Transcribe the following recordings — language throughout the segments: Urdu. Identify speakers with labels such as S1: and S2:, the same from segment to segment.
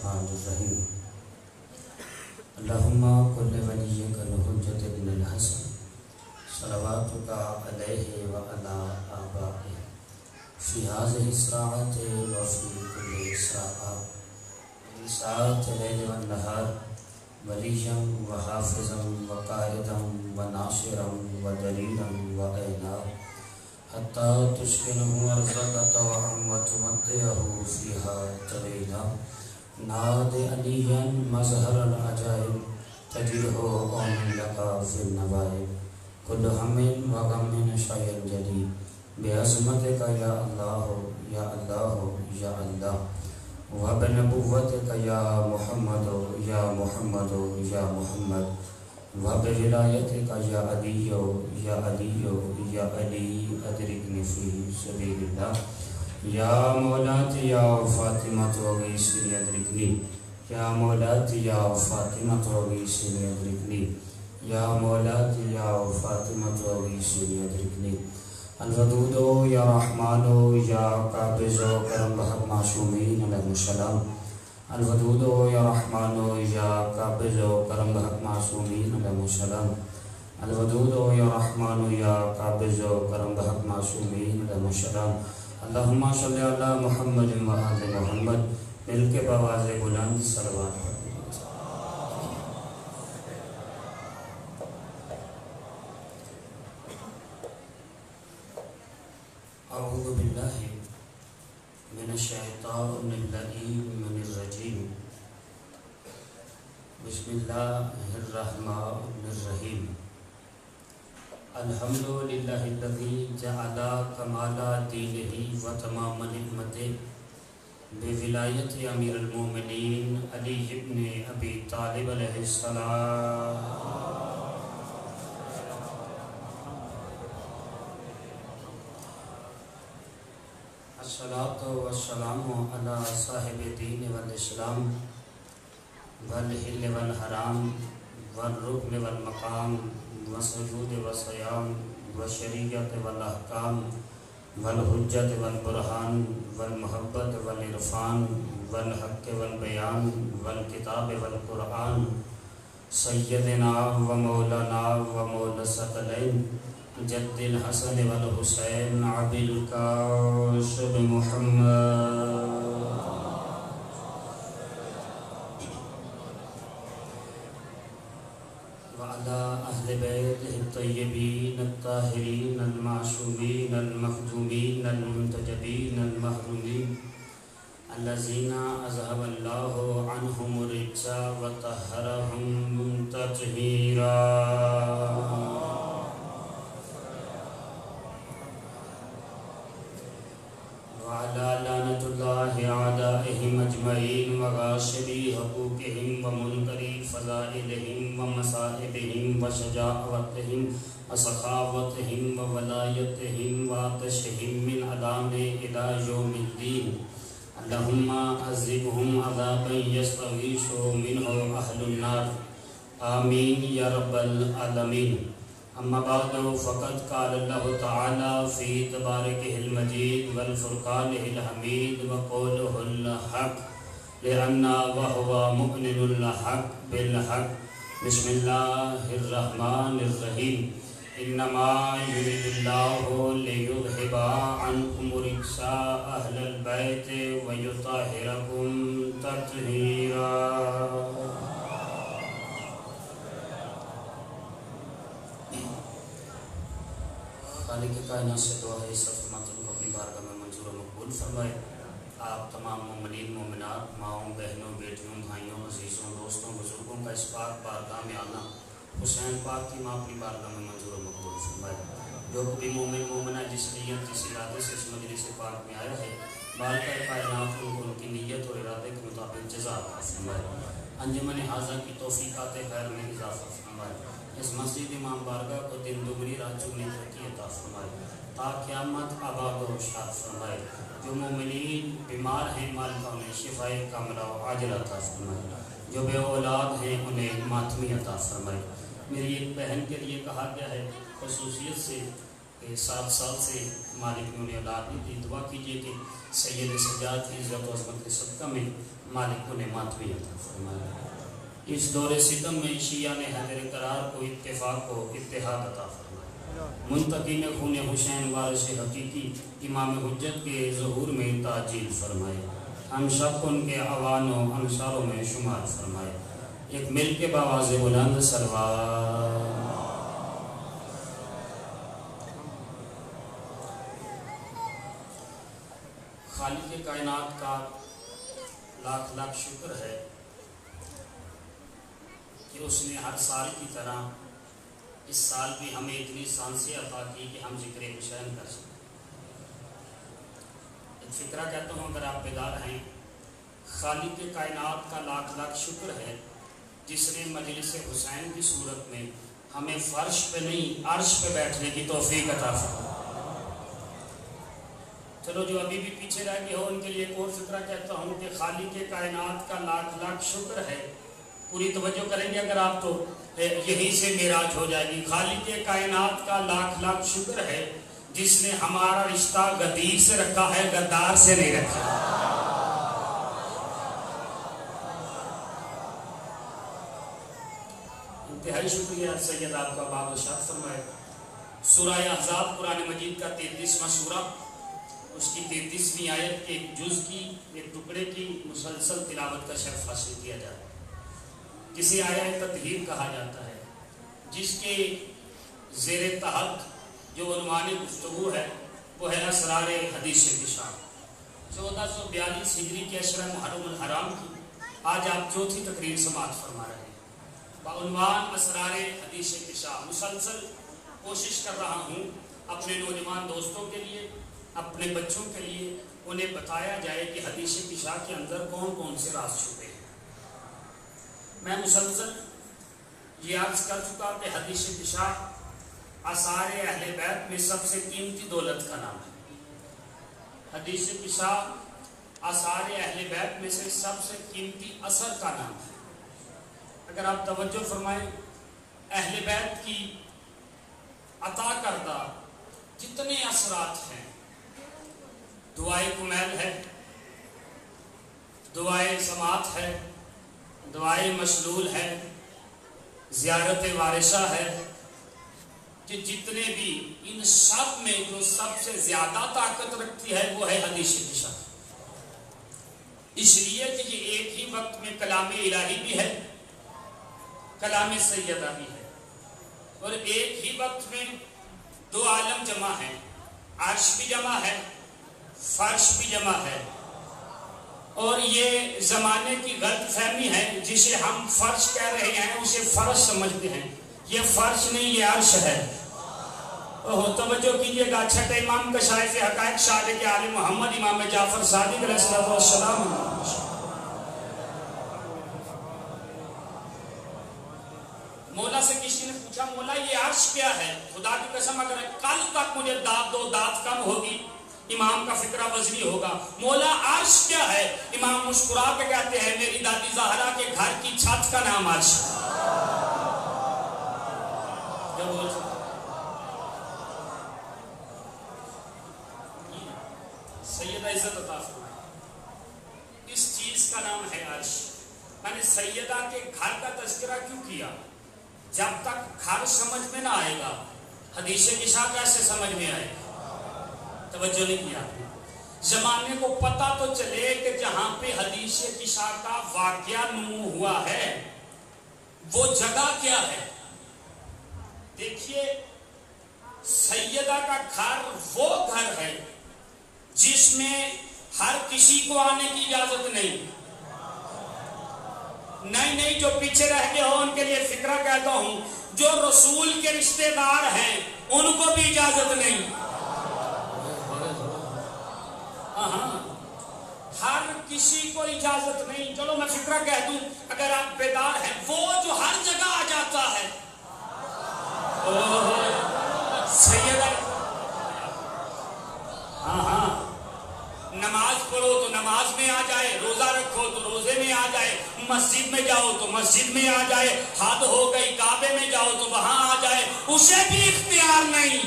S1: الرحمن الرحیم اللہم کل ولیک الحجۃ ابن الحسن صلواتک علیہ وعلی آبائہ فی هذه الساعة وفی کل ساعة من ساعة اللیل والنہار ولیا وحافظا وقائدا وناصرا ودلیلا وعینا حتی تسکنہ ارضک طوعا وتمتعہ فیہا طویلا ناد علیاً مظہر العجائب تجدہ عونا لکا فی النوائب کل ہم و غم شیء جدید بعظمتک یا اللہ یا اللہ یا اللہ و بنبوتک یا محمد یا محمد یا محمد و بولایتک یا علی یا علی یا علی ادرکنی فی سبیل اللہ یا مولاتی یا فاطمہ توغیثنی ادرکنی یا مولاتی یا فاطمہ توغیثنی ادرکنی یا مولاتی یا فاطمہ توغیثنی ادرکنی الودود یا رحمان یا قابض کرم بحق معصومین علیہ السلام الودود یا رحمان یا قابض کرم بحق معصومین علیہ السلام الودود یا رحمان یا قابض کرم بحق معصومین علیہ السلام اللہم صلی علی محمد و آل محمد مل کے بآواز بلند صلوات اعوذ باللہ من الشیطان اللعین الرجیم بسم اللہ الرحمن الرحیم الحمد للہ الذی جعل کمال دینہ و تمام نعمتہ بولایت امیر المومنین علی ابن ابی طالب علیہ السلام الصلاۃ والسلام علی صاحب دین والاسلام والحل والحرام والرکن والمقام والسجود والصیام والشریعت والاحکام والحجت والبرہان والمحبت والعرفان والحق والبیان والکتاب والقرآن سیدنا و مولانا و مولا الثقلین جد الحسن والحسین ابی القاسم محمد وعلى أهل بيته الطيبين الطاهرين المعصومين المخدومين المنتجبين المحرومين الذين أذهب الله عنهم الرجس وطهرهم تطهيرا وعلى لعنة الله أعدائهم أجمعين وغاصبي حقوقهم ومنكري فضائلهم ومصائبهم وشجاعتهم وسخاوتهم وولايتهم وعطشهم من عذاب إلى يوم الدين اللهم عذبهم عذابا يستغيث منه أهل النار آمين يا رب العالمين اما بعد فقد قال الله تعالى في تباركه المجيد والفرقانه الحميد وقوله الحق لأن وهو مؤمن الحق بالحق بسم الله الرحمن الرحيم انما يريد الله ليذهب عنكم الرجس اهل البيت ويطهركم تطهيرا خالق کائنات سے دعا ہے اس ماتم کو اپنی بارگاہ میں منظور و مقبول فرمائے آپ تمام مومنین مومنات ماؤں بہنوں بیٹیوں بھائیوں عزیزوں دوستوں بزرگوں کا اس پاک بارگاہ میں آنا حسین پاک کی ماں اپنی بارگاہ میں منظور و مقبول فرمائے جو بھی مومن مومنہ جس نیت جس ارادے سے اس مجلس پاک میں آیا ہے بارکہ کائنات کو ان کی نیت اور ارادے کے مطابق جزا عطا فرمائے انجمن حاضر کی توفیقات خیر میں اضافہ فرمائے اس مسجد امام بارگاہ کو دن دگنی رات چگنی ترقی عطا فرمائے تا قیامت آباد و شاد فرمائے جو مومنین بیمار ہیں مالکہ انہیں شفائے کاملہ و عاجلہ عطا فرمائے جو بے اولاد ہیں انہیں ماتمی عطا فرمائے میری ایک بہن کے لیے کہا گیا ہے خصوصیت سے کہ 7 سال سے مالک نے انہیں اولاد نہیں دی. دعا کیجیے کہ سید سجاد کی عزت و عظمت کے صدقہ میں مالک انہیں ماتمی عطا فرمائے. اس دور ستم میں شیعہ نے حیدر قرار کو اتفاق و اتحاد عطا فرمائے. منتقم خون حسین وارث حقیقی امام حجت کے ظہور میں تعجیل فرمائے. ہم سب ان کے اوان و انصاروں میں شمار فرمائے. ایک مل کے باواز بلند سلوات. خالق کائنات کا لاکھ لاکھ شکر ہے کہ اس نے ہر سال کی طرح اس سال بھی ہمیں اتنی سانسیں عطا کی کہ ہم ذکر حسین کر سکیں. ایک فکرہ کہتا ہوں اگر آپ بیدار ہیں. خالق کائنات کا لاکھ لاکھ شکر ہے جس نے مجلس حسین کی صورت میں ہمیں فرش پہ نہیں عرش پہ بیٹھنے کی توفیق عطا فرمائی. چلو جو ابھی بھی پیچھے رہ گئے ہو ان کے لیے ایک اور فکرہ کہتا ہوں کہ خالق کائنات کا لاکھ لاکھ شکر ہے. پوری توجہ کریں گے اگر آپ تو یہیں سے معراج ہو جائے گی. خالق کائنات کا لاکھ لاکھ شکر ہے جس نے ہمارا رشتہ غدیر سے رکھا ہے, غدار سے نہیں رکھا. انتہائی شکریہ سید آپ کا باب ارشاد فرمائے. سورہ احزاب قرآن مجید کا 33واں سورہ, اس کی 33ویں آیت کے ایک جز کی ایک ٹکڑے کی مسلسل تلاوت کا شرف حاصل کیا جاتا ہے. کسی آیت تطہیر کہا جاتا ہے جس کے زیر تحت جو عنوان گفتگو ہے وہ ہے اسرار حدیث کشاف. 1442 ہجری کے اشرا محرم الحرام کی آج آپ چوتھی تقریر سماعت فرما رہے ہیں بعنوان اسرار حدیث کشاف. مسلسل کوشش کر رہا ہوں اپنے نوجوان دوستوں کے لیے, اپنے بچوں کے لیے انہیں بتایا جائے کہ حدیث کشاف کے اندر کون کون سے راز چھپے ہیں. میں مسلسل یہ عرض کر چکا کہ حدیث کشاف آثار اہل بیت میں سب سے قیمتی دولت کا نام ہے. حدیث کشاف آثار اہل بیت میں سے سب سے قیمتی اثر کا نام ہے. اگر آپ توجہ فرمائیں, اہل بیت کی عطا کردہ جتنے اثرات ہیں, دعائے کمیل ہے, دعائے سماعت ہے, دعائے مشلول ہے, زیارت وارثہ ہے, کہ جتنے بھی ان سب میں جو سب سے زیادہ طاقت رکھتی ہے وہ ہے حدیث کشاف. اس لیے کہ یہ ایک ہی وقت میں کلام الہی بھی ہے, کلام سیدہ بھی ہے, اور ایک ہی وقت میں دو عالم جمع ہیں, عرش بھی جمع ہے, فرش بھی جمع ہے. اور یہ زمانے کی غلط فہمی ہے, جسے ہم فرش کہہ رہے ہیں اسے فرش سمجھتے ہیں. یہ فرش نہیں, یہ عرش ہے. توجہ کیجئے گا. چھٹے امام کشائف حقائق صادق آل محمد امام جعفر صادق علیہ السلام. مولا سے کسی نے پوچھا مولا یہ عرش کیا ہے؟ خدا کی قسم اگر کل تک مجھے دات کم ہوگی امام کا فکرہ وزنی ہوگا. مولا عرش کیا ہے؟ امام مسکرا کے کہتے ہیں میری دادی زہرا کے گھر کی چھت کا نام عرش ہے. سیدہ عزت عطا فرمائے, اس چیز کا نام ہے عرش. میں نے سیدہ کے گھر کا تذکرہ کیوں کیا؟ جب تک گھر سمجھ میں نہ آئے گا حدیث کشاف کیسے سمجھ میں آئے گا؟ توجہ نہیں کیا. زمانے کو پتہ تو چلے کہ جہاں پہ حدیث کشاف کا واقعہ نمو ہوا ہے وہ جگہ کیا ہے. دیکھیے سیدہ کا گھر وہ گھر ہے جس میں ہر کسی کو آنے کی اجازت نہیں. نہیں جو پیچھے رہ گئے ہو ان کے لیے فکرہ کہتا ہوں, جو رسول کے رشتہ دار ہیں ان کو بھی اجازت نہیں. ہر کسی کو اجازت نہیں. چلو میں فکرہ کہہ دوں اگر آپ بیدار ہیں, وہ جو ہر جگہ آ جاتا ہے سیدہ. نماز پڑھو تو نماز میں آ جائے, روزہ رکھو تو روزے میں آ جائے, مسجد میں جاؤ تو مسجد میں آ جائے, حد ہو گئی کعبے میں جاؤ تو وہاں آ جائے, اسے بھی اختیار نہیں.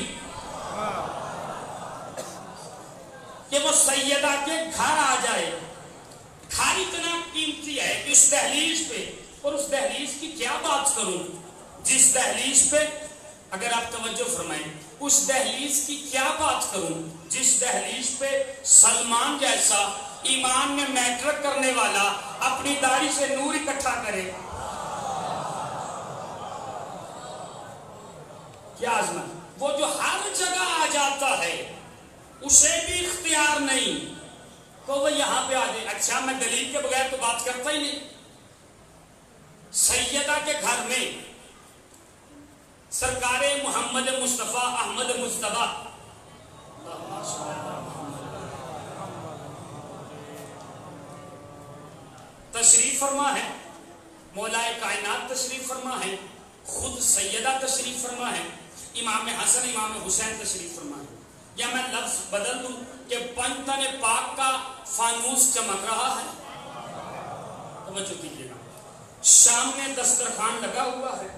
S2: گھر آ جائے. گھر اتنا قیمتی ہے کہ اس دہلیز پہ, اور اس دہلیز کی کیا بات کروں, جس دہلیز پہ, اگر آپ توجہ فرمائیں, اس دہلیز کی کیا بات کروں جس دہلیز پہ سلمان جیسا ایمان میں میٹرک کرنے والا اپنی داڑھی سے نور اکٹھا کرے. کیا عظمت. وہ جو ہر جگہ آ جاتا ہے اسے بھی اختیار نہیں تو وہ یہاں پہ آ جائے. اچھا میں دلیل کے بغیر تو بات کرتا ہی نہیں. سیدہ کے گھر میں سرکار محمد مصطفیٰ احمد مجتبیٰ تشریف فرما ہے, مولا کائنات تشریف فرما ہے, خود سیدہ تشریف فرما ہے, امام حسن امام حسین تشریف فرما ہے. یا میں لفظ بدل دوں کہ پنجتن پاک کا فانوس چمک رہا ہے. توجہ کیجیے گا, سامنے دسترخوان لگا ہوا ہے,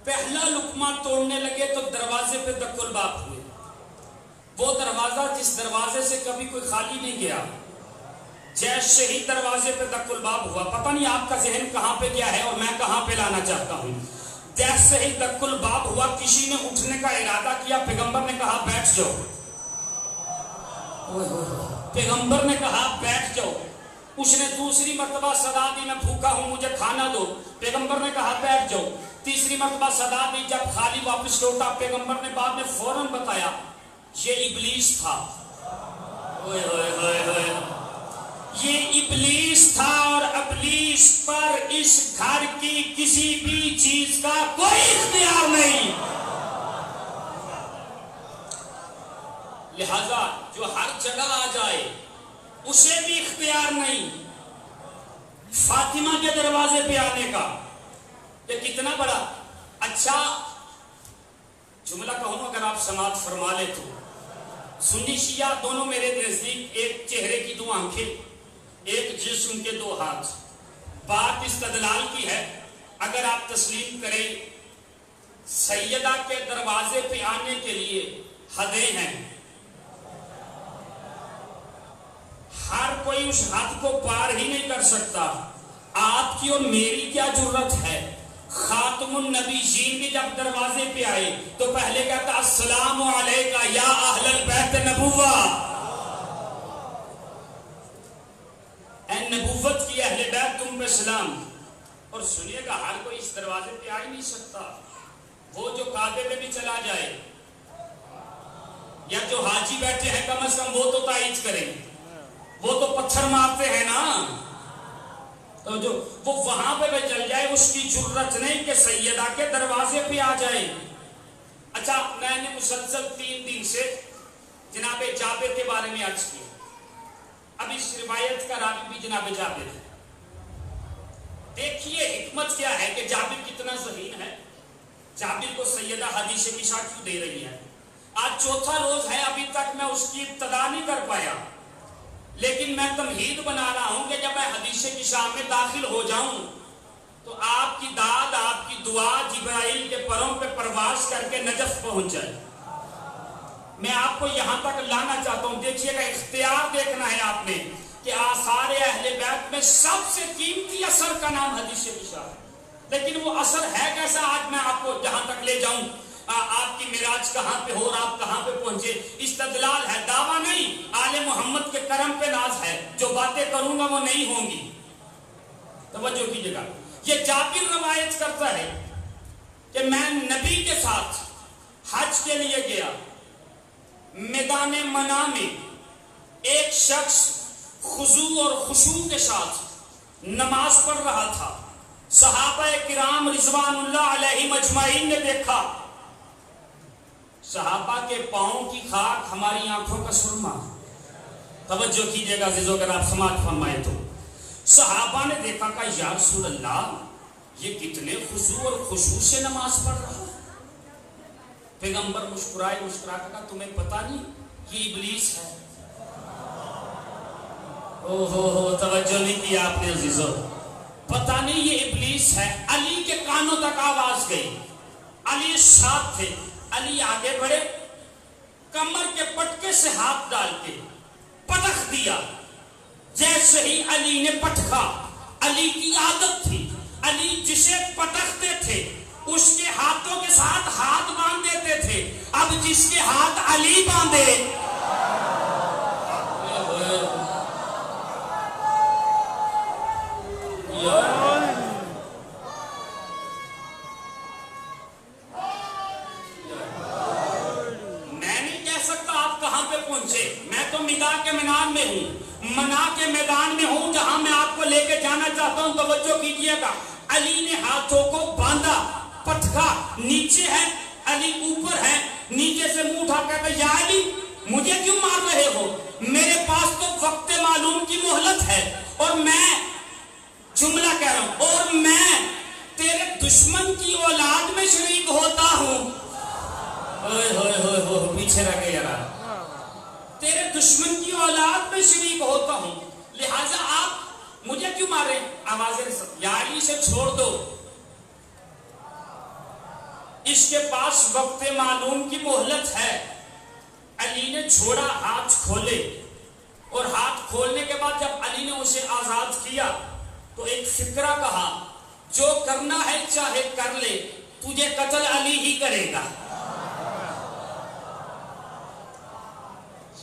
S2: پہلا لقمہ توڑنے لگے تو دروازے پہ دق الباب ہوئے. وہ دروازہ جس دروازے سے کبھی کوئی خالی نہیں گیا, جیسے ہی دروازے پہ دق الباب ہوا, پتہ نہیں آپ کا ذہن کہاں پہ گیا ہے اور میں کہاں پہ لانا چاہتا ہوں, جیسے ہی دق الباب ہوا کسی نے اٹھنے کا ارادہ کیا, پیغمبر نے کہا بیٹھ جاؤ. پیغمبر نے کہا بیٹھ جاؤ. اس نے دوسری مرتبہ صدا دی میں بھوکا ہوں مجھے کھانا دو. پیغمبر نے کہا بیٹھ جاؤ. تیسری مرتبہ صدا دی, جب خالی واپس لوٹا پیغمبر نے بعد میں فوراً بتایا یہ ابلیس تھا. یہ ابلیس تھا اور ابلیس پر اس گھر کی کسی بھی چیز کا کوئی اختیار نہیں. لہذا جو ہر جگہ آ جائے اسے بھی اختیار نہیں. فاطمہ کے دروازے پہ آنے کا یہ کتنا بڑا اچھا جملہ کہوں اگر آپ سماعت فرما لے تو. سنی شیعہ دونوں میرے نزدیک ایک چہرے کی دو آنکھیں, ایک جسم کے دو ہاتھ. بات استدلال کی ہے. اگر آپ تسلیم کریں سیدہ کے دروازے پہ آنے کے لیے حدیں ہیں, ہر کوئی اس حد کو پار ہی نہیں کر سکتا. آپ کی اور میری کیا جرت ہے. خاتم النبیین بھی جب دروازے پہ آئے تو پہلے کہتا السلام علیکہ یا اہل البیت نبوہ, اے نبوت کی اہل بیت تم پہ سلام. اور سنیے گا ہر کوئی اس دروازے پہ آ ہی نہیں سکتا. وہ جو کعبے میں بھی چلا جائے یا جو حاجی بیٹھے ہیں کم از کم وہ تو تائید کریں, وہ تو پتھر مارتے ہیں نا, تو جو وہ وہاں پہ چل جائے اس کی جرت نہیں کہ سیدہ کے دروازے پہ آ جائے. اچھا میں نے مسلسل 3 دن سے جناب جابر کے بارے میں عرض کیا. اب اس روایت کا راوی بھی جناب جابر ہے. دیکھیے حکمت کیا ہے کہ جابر کتنا ذہین ہے. جابر کو سیدہ حدیث کی کیوں دے رہی ہے. آج 4تھا روز ہے, ابھی تک میں اس کی ابتدا نہیں کر پایا, لیکن میں تمہید بنا رہا ہوں کہ جب میں حدیث کی شام میں داخل ہو جاؤں تو آپ کی داد آپ کی دعا جبرائیل کے پروں پہ پرواز کر کے نجف پہنچ جائے. میں آپ کو یہاں تک لانا چاہتا ہوں. دیکھیے گا اختیار دیکھنا ہے آپ نے کہ آثار اہل بیت میں سب سے قیمتی اثر کا نام حدیث کی شام ہے. لیکن وہ اثر ہے کیسا, آج میں آپ کو جہاں تک لے جاؤں. آپ کی معراج کہاں پہ ہو اور آپ کہاں پہ پہنچے, استدلال ہے, دعویٰ نہیں. آل محمد کے کرم پہ ناز ہے. جو باتیں کروں گا وہ نہیں ہوں گی. توجہ کیجیے گا. یہ جابر روایت کرتا ہے کہ میں نبی کے ساتھ حج کے لیے گیا. میدان منا میں ایک شخص خضوع اور خشوع کے ساتھ نماز پڑھ رہا تھا. صحابہ کرام رضوان اللہ علیہ مجمعین نے دیکھا. صحابہ کے پاؤں کی خاک ہماری آنکھوں کا سرما. توجہ کیجیے گا عزیزو, اگر آپ سماعت فرمائے تو. صحابہ نے دیکھا کہ یا رسول اللہ یہ کتنے خضوع اور خشوع سے نماز پڑھ رہا ہے. پیغمبر مسکرائے کے کہا تمہیں پتہ نہیں یہ ابلیس ہے. توجہ نہیں کیا آپ نے عزیزو, پتہ نہیں یہ ابلیس ہے. علی کے کانوں تک آواز گئی. علی ساتھ تھے. علی آگے بڑھے, کمر کے پٹکے سے ہاتھ ڈال کے پٹک کیا جیسے ہی علی نے پٹکا. علی کی عادت تھی, علی جسے پٹکتے تھے اس کے ہاتھوں کے ساتھ ہاتھ باندھ دیتے تھے. اب جس کے ہاتھ علی باندھے, میں نہیں کہہ سکتا آپ کہاں پہ پہنچے. میں تو منا کے میدان میں ہوں, منا کے میدان میں ہوں جہاں میں آپ کو لے کے جانا چاہتا ہوں. توجہ کیجئے گا. علی نے ہاتھوں کو باندھا, پٹکا. نیچے ہے علی, اوپر ہے. نیچے سے منہ اٹھا کر کہا, یا علی مجھے کیوں مار رہے ہو؟ میرے پاس تو وقت معلوم کی مہلت ہے, اور میں جملہ کہہ رہا ہوں, اور میں تیرے دشمن کی اولاد میں شریک ہوتا ہوں. پیچھے رہ گئے یار. تیرے دشمن کی اولاد میں شریک ہوتا ہوں, لہذا آپ مجھے کیوں مارے؟ آوازیں یا علی سے چھوڑ دو, اس کے پاس وقت معلوم کی مہلت ہے. علی نے چھوڑا, ہاتھ کھولے, اور ہاتھ کھولنے کے بعد جب علی نے اسے آزاد کیا تو ایک فکرہ کہا, جو کرنا ہے چاہے کر لے, تجھے قتل علی ہی کرے گا.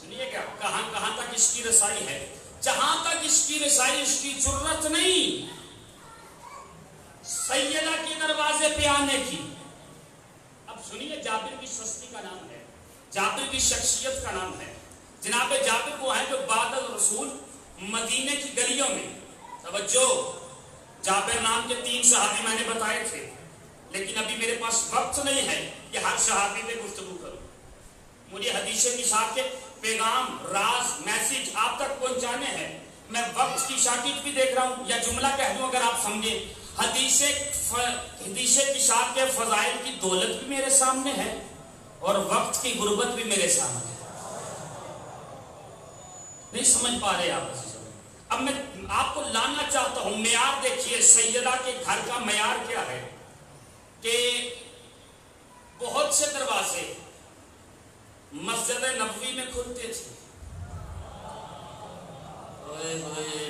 S2: سنیے گا کہاں کہاں تک اس کی رسائی ہے. جہاں تک اس کی رسائی, اس کی جرت نہیں سیدہ کے دروازے پہ آنے کی. اب سنیے, جابر کی شخصی کا نام ہے, جابر کی شخصیت کا نام ہے. جناب جابر وہ ہیں جو بعد الرسول مدینے کی گلیوں میں, توجہ, جابر نام کے 3 صحابی میں نے بتائے تھے, لیکن ابھی میرے پاس وقت نہیں ہے کہ ہر صحابی پہ گفتگو کروں. مجھے حدیث کی شاخ کے پیغام, راز, میسج آپ تک پہنچانے ہیں. میں وقت کی شاکت بھی دیکھ رہا ہوں, یا جملہ کہہ دوں اگر آپ سمجھیں. حدیث کی شاخ کے فضائل کی دولت بھی میرے سامنے ہے, اور وقت کی غربت بھی میرے سامنے ہے. نہیں سمجھ پا رہے آپ. اب میں آپ کو لانا چاہتا ہوں, معیار دیکھیے سیدہ کے گھر کا معیار کیا ہے کہ بہت سے دروازے مسجد نبوی میں کھلتے تھے.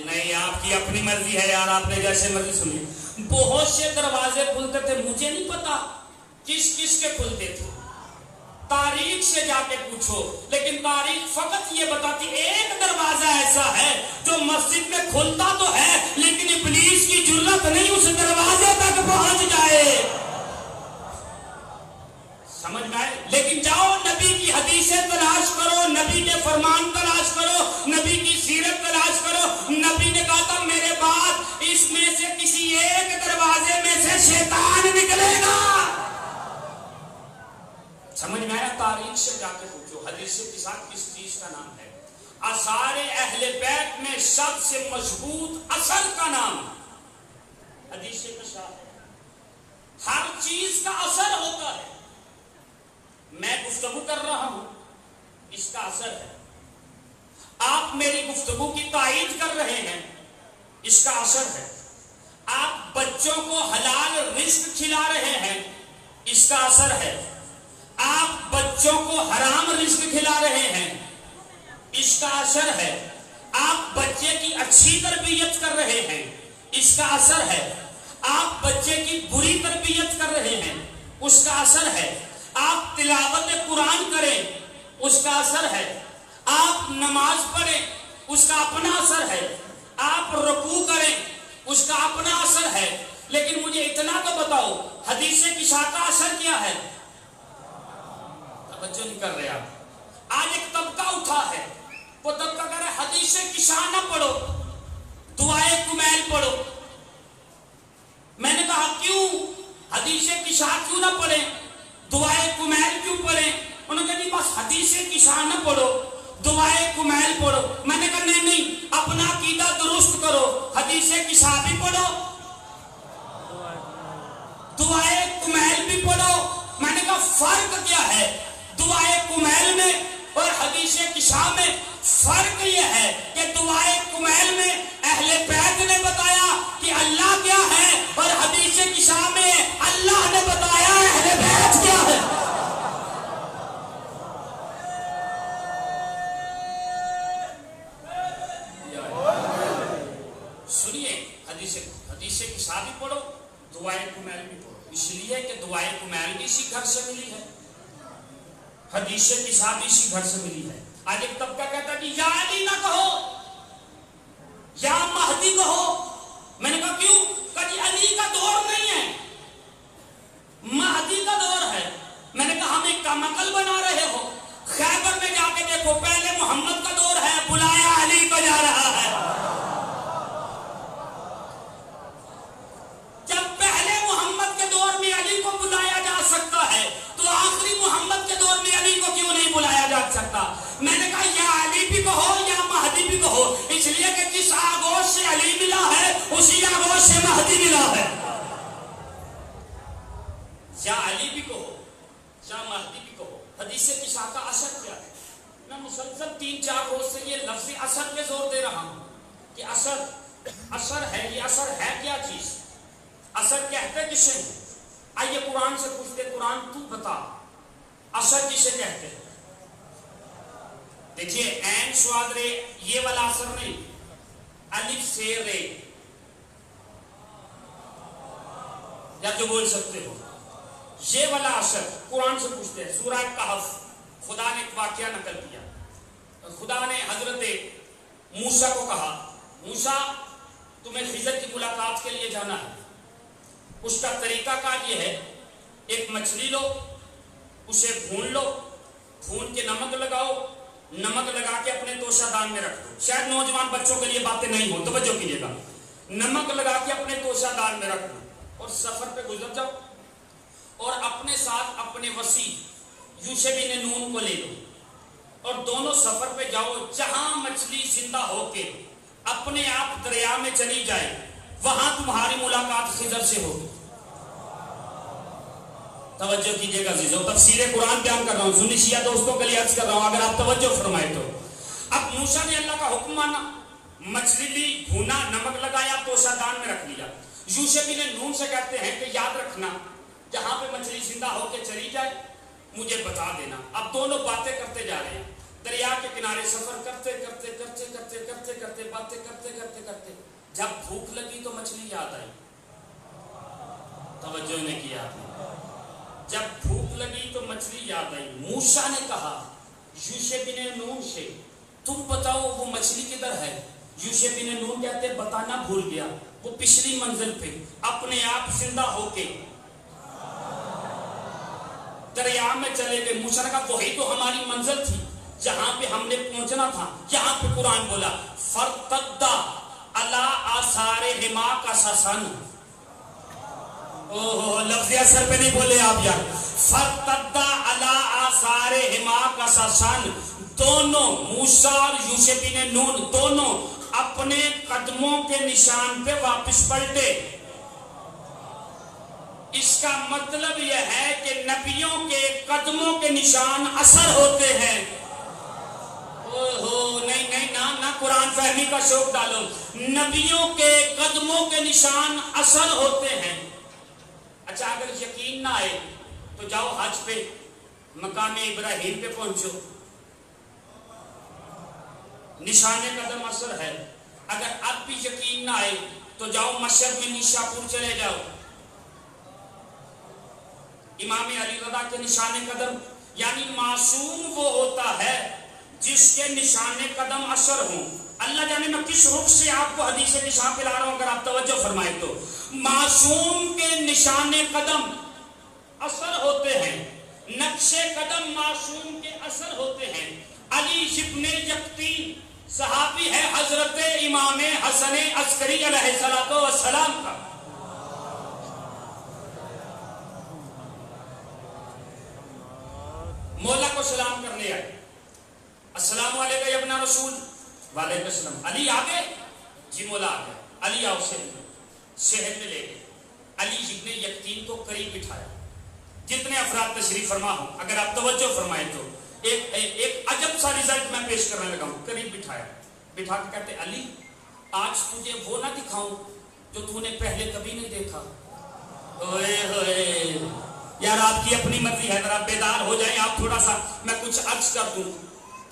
S2: نہیں, آپ کی اپنی مرضی ہے یار, آپ نے جیسے مرضی سنی. بہت سے دروازے کھلتے تھے, مجھے نہیں پتا کس کس کے کھلتے تھے, تاریخ سے جا کے پوچھو. لیکن تاریخ فقط یہ بتاتی ایک دروازہ ایسا ہے جو مسجد میں کھلتا تو ہے, لیکن ابلیس کی جرت نہیں اس دروازے تک پہنچ جائے. سمجھ میں آئے؟ لیکن جاؤ نبی کی حدیثیں تلاش کرو, نبی کے فرمان تلاش کرو, نبی کی سیرت تلاش کرو. نبی نے کہا تھا میرے بعد اس میں سے کسی ایک دروازے میں سے شیطان نکلے گا. سمجھ میں آیا؟ تاریخ سے جا کے پوچھو حدیث کے ساتھ کس چیز کا نام ہے. آثار اہل بیت میں سب سے مضبوط اثر کا نام حدیث کے ساتھ ہے. ہر چیز کا اثر ہوتا ہے. میں گفتگو کر رہا ہوں, اس کا اثر ہے. آپ میری گفتگو کی تائید کر رہے ہیں, اس کا اثر ہے. آپ بچوں کو حلال رزق کھلا رہے ہیں, اس کا اثر ہے. آپ بچوں کو حرام رزق کھلا رہے ہیں, اس کا اثر ہے. آپ بچے کی اچھی تربیت کر رہے ہیں, اس کا اثر ہے. آپ بچے کی بری تربیت کر رہے ہیں, اس کا اثر ہے. آپ تلاوت قرآن کریں, اس کا اثر ہے. آپ نماز پڑھیں, اس کا اپنا اثر ہے. آپ رکوع کریں, اس کا اپنا اثر ہے. لیکن مجھے اتنا تو بتاؤ حدیث کی شاخ کا اثر کیا ہے؟ توجہ نہیں کر رہے آپ. آج ایک طبقہ اٹھا ہے, وہ طبقہ کہہ رہا ہے حدیث کی شاخ نہ پڑھو, دعائے کمیل پڑھو. میں نے کہا کیوں حدیث کی شاخ کیوں نہ پڑھیں, دعائے کمیل کیوں پڑھیں؟ انہوں نے کہا بس حدیث کی شاخ نہ پڑھو, دعائے کمیل پڑھو. میں نے کہا نہیں, اپنا عقیدہ درست کرو, حدیث کی شاخ بھی پڑھو, دعائے کمیل بھی پڑھو. میں نے کہا فرق کیا ہے دعائے کمیل میں اور حدیث کی شاخ میں؟ فرق یہ ہے کہ دعائے کمیل میں اہل بیت نے بتایا کہ اللہ کیا ہے, اور حدیث کی شاخ میں اللہ نے بتایا اہل بیت کیا ہے. حدیث کسا بھی پڑھو، دعائے کمیل بھی پڑھو، اس لیے کہ دعائے کمیل بھی اسی گھر سے ملی ہے، حدیث کسا بھی اسی گھر سے ملی ہے۔ آج ایک طبقہ کہتا ہے کہ یا علی نہ کہو، یا مہدی کہو۔ میں نے کہا کیوں؟ کہا جی علی کا دور نہیں ہے، مہدی کا دور ہے۔ میں نے کہا ہمیں کم عقل بنا رہے ہو، خیبر میں جا کے دیکھو، پہلے محمد کا دور ہے، بلایا علی کو جا رہا ہے۔ جب پہلے محمد کے دور میں علی کو بلایا جا سکتا ہے تو آخری محمد کے دور میں علی کو کیوں نہیں بلایا جا سکتا؟ میں نے کہا یا علی بھی کہو یا مہدی بھی کہو، اس لیے کہ جس آغوش سے علی ملا ہے اسی آغوش سے مہدی ملا ہے۔ یا علی بھی کہو یا مہدی بھی کہو۔ حدیث کسا کا اثر کیا ہے؟ میں مسلسل 3-4 روز سے یہ لفظ اثر پہ زور دے رہا ہوں کہ اثر ہے، یہ اثر ہے کیا چیز؟ اثر کہتے کسے ہیں؟ آئیے قرآن سے پوچھتے، قرآن تو بتا اثر کسے کہتے ہیں؟ دیکھیے عین سواد رے یہ والا اثر نہیں، الف سے رے، یا جو بول سکتے ہو یہ والا اثر قرآن سے پوچھتے ہیں۔ سورہ کہف خدا نے ایک واقعہ نقل کیا، خدا نے حضرت موسیٰ کو کہا موسیٰ تمہیں خضر کی ملاقات کے لیے جانا ہے، اس کا طریقہ کار یہ ہے ایک مچھلی لو، اسے بھون لو، بھون کے نمک لگاؤ، نمک لگا کے اپنے توشہ دان میں رکھ دو۔ شاید نوجوان بچوں کے لیے باتیں نہیں ہو، توجہ کیجیے گا، نمک لگا کے اپنے توشہ دان میں رکھ دو اور سفر پہ گزر جاؤ، اور اپنے ساتھ اپنے وسیع یوشع بن نون کو لے لو اور دونوں سفر پہ جاؤ، جہاں مچھلی زندہ ہو کے اپنے آپ دریا میں چلی جائے وہاں تمہاری ملاقات خضر سے ہوگی۔ توجہ کیجئے گا عزیزو، تفسیر قرآن بیان کر رہا ہوں، سنی شیعہ دوستوں کے لیے عرض کر رہا ہوں، اگر آپ توجہ فرمائے تو۔ اب موسیٰ نے اللہ کا حکم مانا، مچھلی لی، بھونا، نمک لگایا، توشہ دان میں رکھ لیا۔ یوشع بن نون سے کہتے ہیں کہ یاد رکھنا جہاں پہ مچھلی زندہ ہو کے چلی جائے مجھے بتا دینا۔ اب دونوں باتیں کرتے جا رہے ہیں، دریا کے کنارے سفر کرتے کرتے کرتے کرتے کرتے کرتے باتیں کرتے کرتے کرتے جب بھوک لگی تو مچھلی یاد آئی۔ توجہ نے کیا، جب بھوک لگی تو مچھلی یاد آئی۔ موسیٰ نے کہا یوشع بن نون سے تم بتاؤ وہ مچھلی کدھر ہے؟ یوشع بن نون کہتے بتانا بھول گیا، وہ پچھلی منزل پہ اپنے آپ زندہ ہو کے دریا میں چلے گئے۔ موسیٰ نے کہا وہی تو ہماری منزل تھی جہاں پہ ہم نے پہنچنا تھا۔ یہاں پہ قرآن بولا فرتدہ علی آثارہما قصصا، لفظ اثر پہ نہیں بولے آپ یار، فرتدہ علی آثارہما قصصا، دونوں موسیٰ اور یوشع بن نون دونوں اپنے قدموں کے نشان پہ واپس پلٹے۔ اس کا مطلب یہ ہے کہ نبیوں کے قدموں کے نشان اثر ہوتے ہیں۔ نہیں نہ قرآن فہمی کا شوق ڈالو، نبیوں کے قدموں کے نشان اثر ہوتے ہیں۔ اچھا اگر یقین نہ آئے تو جاؤ حج پہ مقام ابراہیم پہ پہنچو، نشان قدم اثر ہے۔ اگر اب بھی یقین نہ آئے تو جاؤ مشرق میں نیشاپور چلے جاؤ، امام علی رضا کے نشان قدم، یعنی معصوم وہ ہوتا ہے جس کے نشان قدم اثر ہوں۔ اللہ جانے میں کس رخ سے آپ کو حدیث نشان پہ لا رہا ہوں، اگر آپ توجہ فرمائے تو معصوم کے نشان قدم اثر ہوتے ہیں، نقش قدم معصوم کے اثر ہوتے ہیں۔ علی ابن یقطین صحابی ہے حضرت امام حسن عسکری علیہ السلام کا۔ مولا کو سلام کرنے آئے، السلام علیکم یا ابن رسول، وعلیکم السلام۔ علی آگے؟ جی مولا آگے۔ علی آؤ شہر میں لے گئے، علی ابن یقطین کو قریب بٹھایا۔ جتنے افراد تشریف فرما ہوں اگر آپ توجہ فرمائیں تو ایک عجب سا رزلٹ میں پیش کرنے لگا ہوں۔ قریب بٹھایا، بٹھا کے کہتے علی آج تجھے وہ نہ دکھاؤں جو تو نے پہلے کبھی نہیں دیکھا۔ یار آپ کی اپنی مرضی ہے، ذرا بیدار ہو جائیں آپ تھوڑا سا، میں کچھ عرض کر دوں۔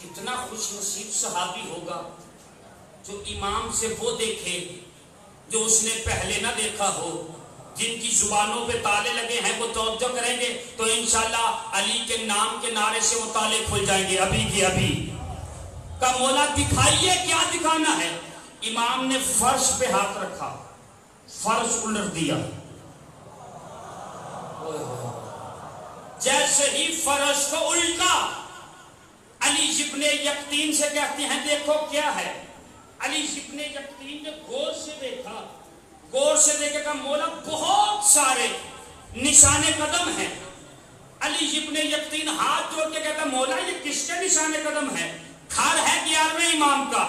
S2: کتنا خوش نصیب صحابی ہوگا جو امام سے وہ دیکھے جو اس نے پہلے نہ دیکھا ہو، جن کی زبانوں پہ تالے لگے ہیں وہ توجہ کریں گے تو انشاءاللہ علی کے نام کے نعرے سے وہ تالے کھل جائیں گے ابھی کی ابھی۔ کہ مولا دکھائیے کیا دکھانا ہے۔ امام نے فرش پہ ہاتھ رکھا، فرش الٹ دیا، جیسے ہی فرش کو الٹا علی ابن یقطین سے کہتے ہیں دیکھو کیا ہے۔ علی ابن یقطین نے غور سے دیکھا، غور سے دیکھے کہ مولا بہت سارے نشان قدم ہیں۔ علی ابن یقطین ہاتھ جوڑ کے کہتا مولا یہ کس کے نشان قدم ہے؟ گھر ہے 11ویں امام کا،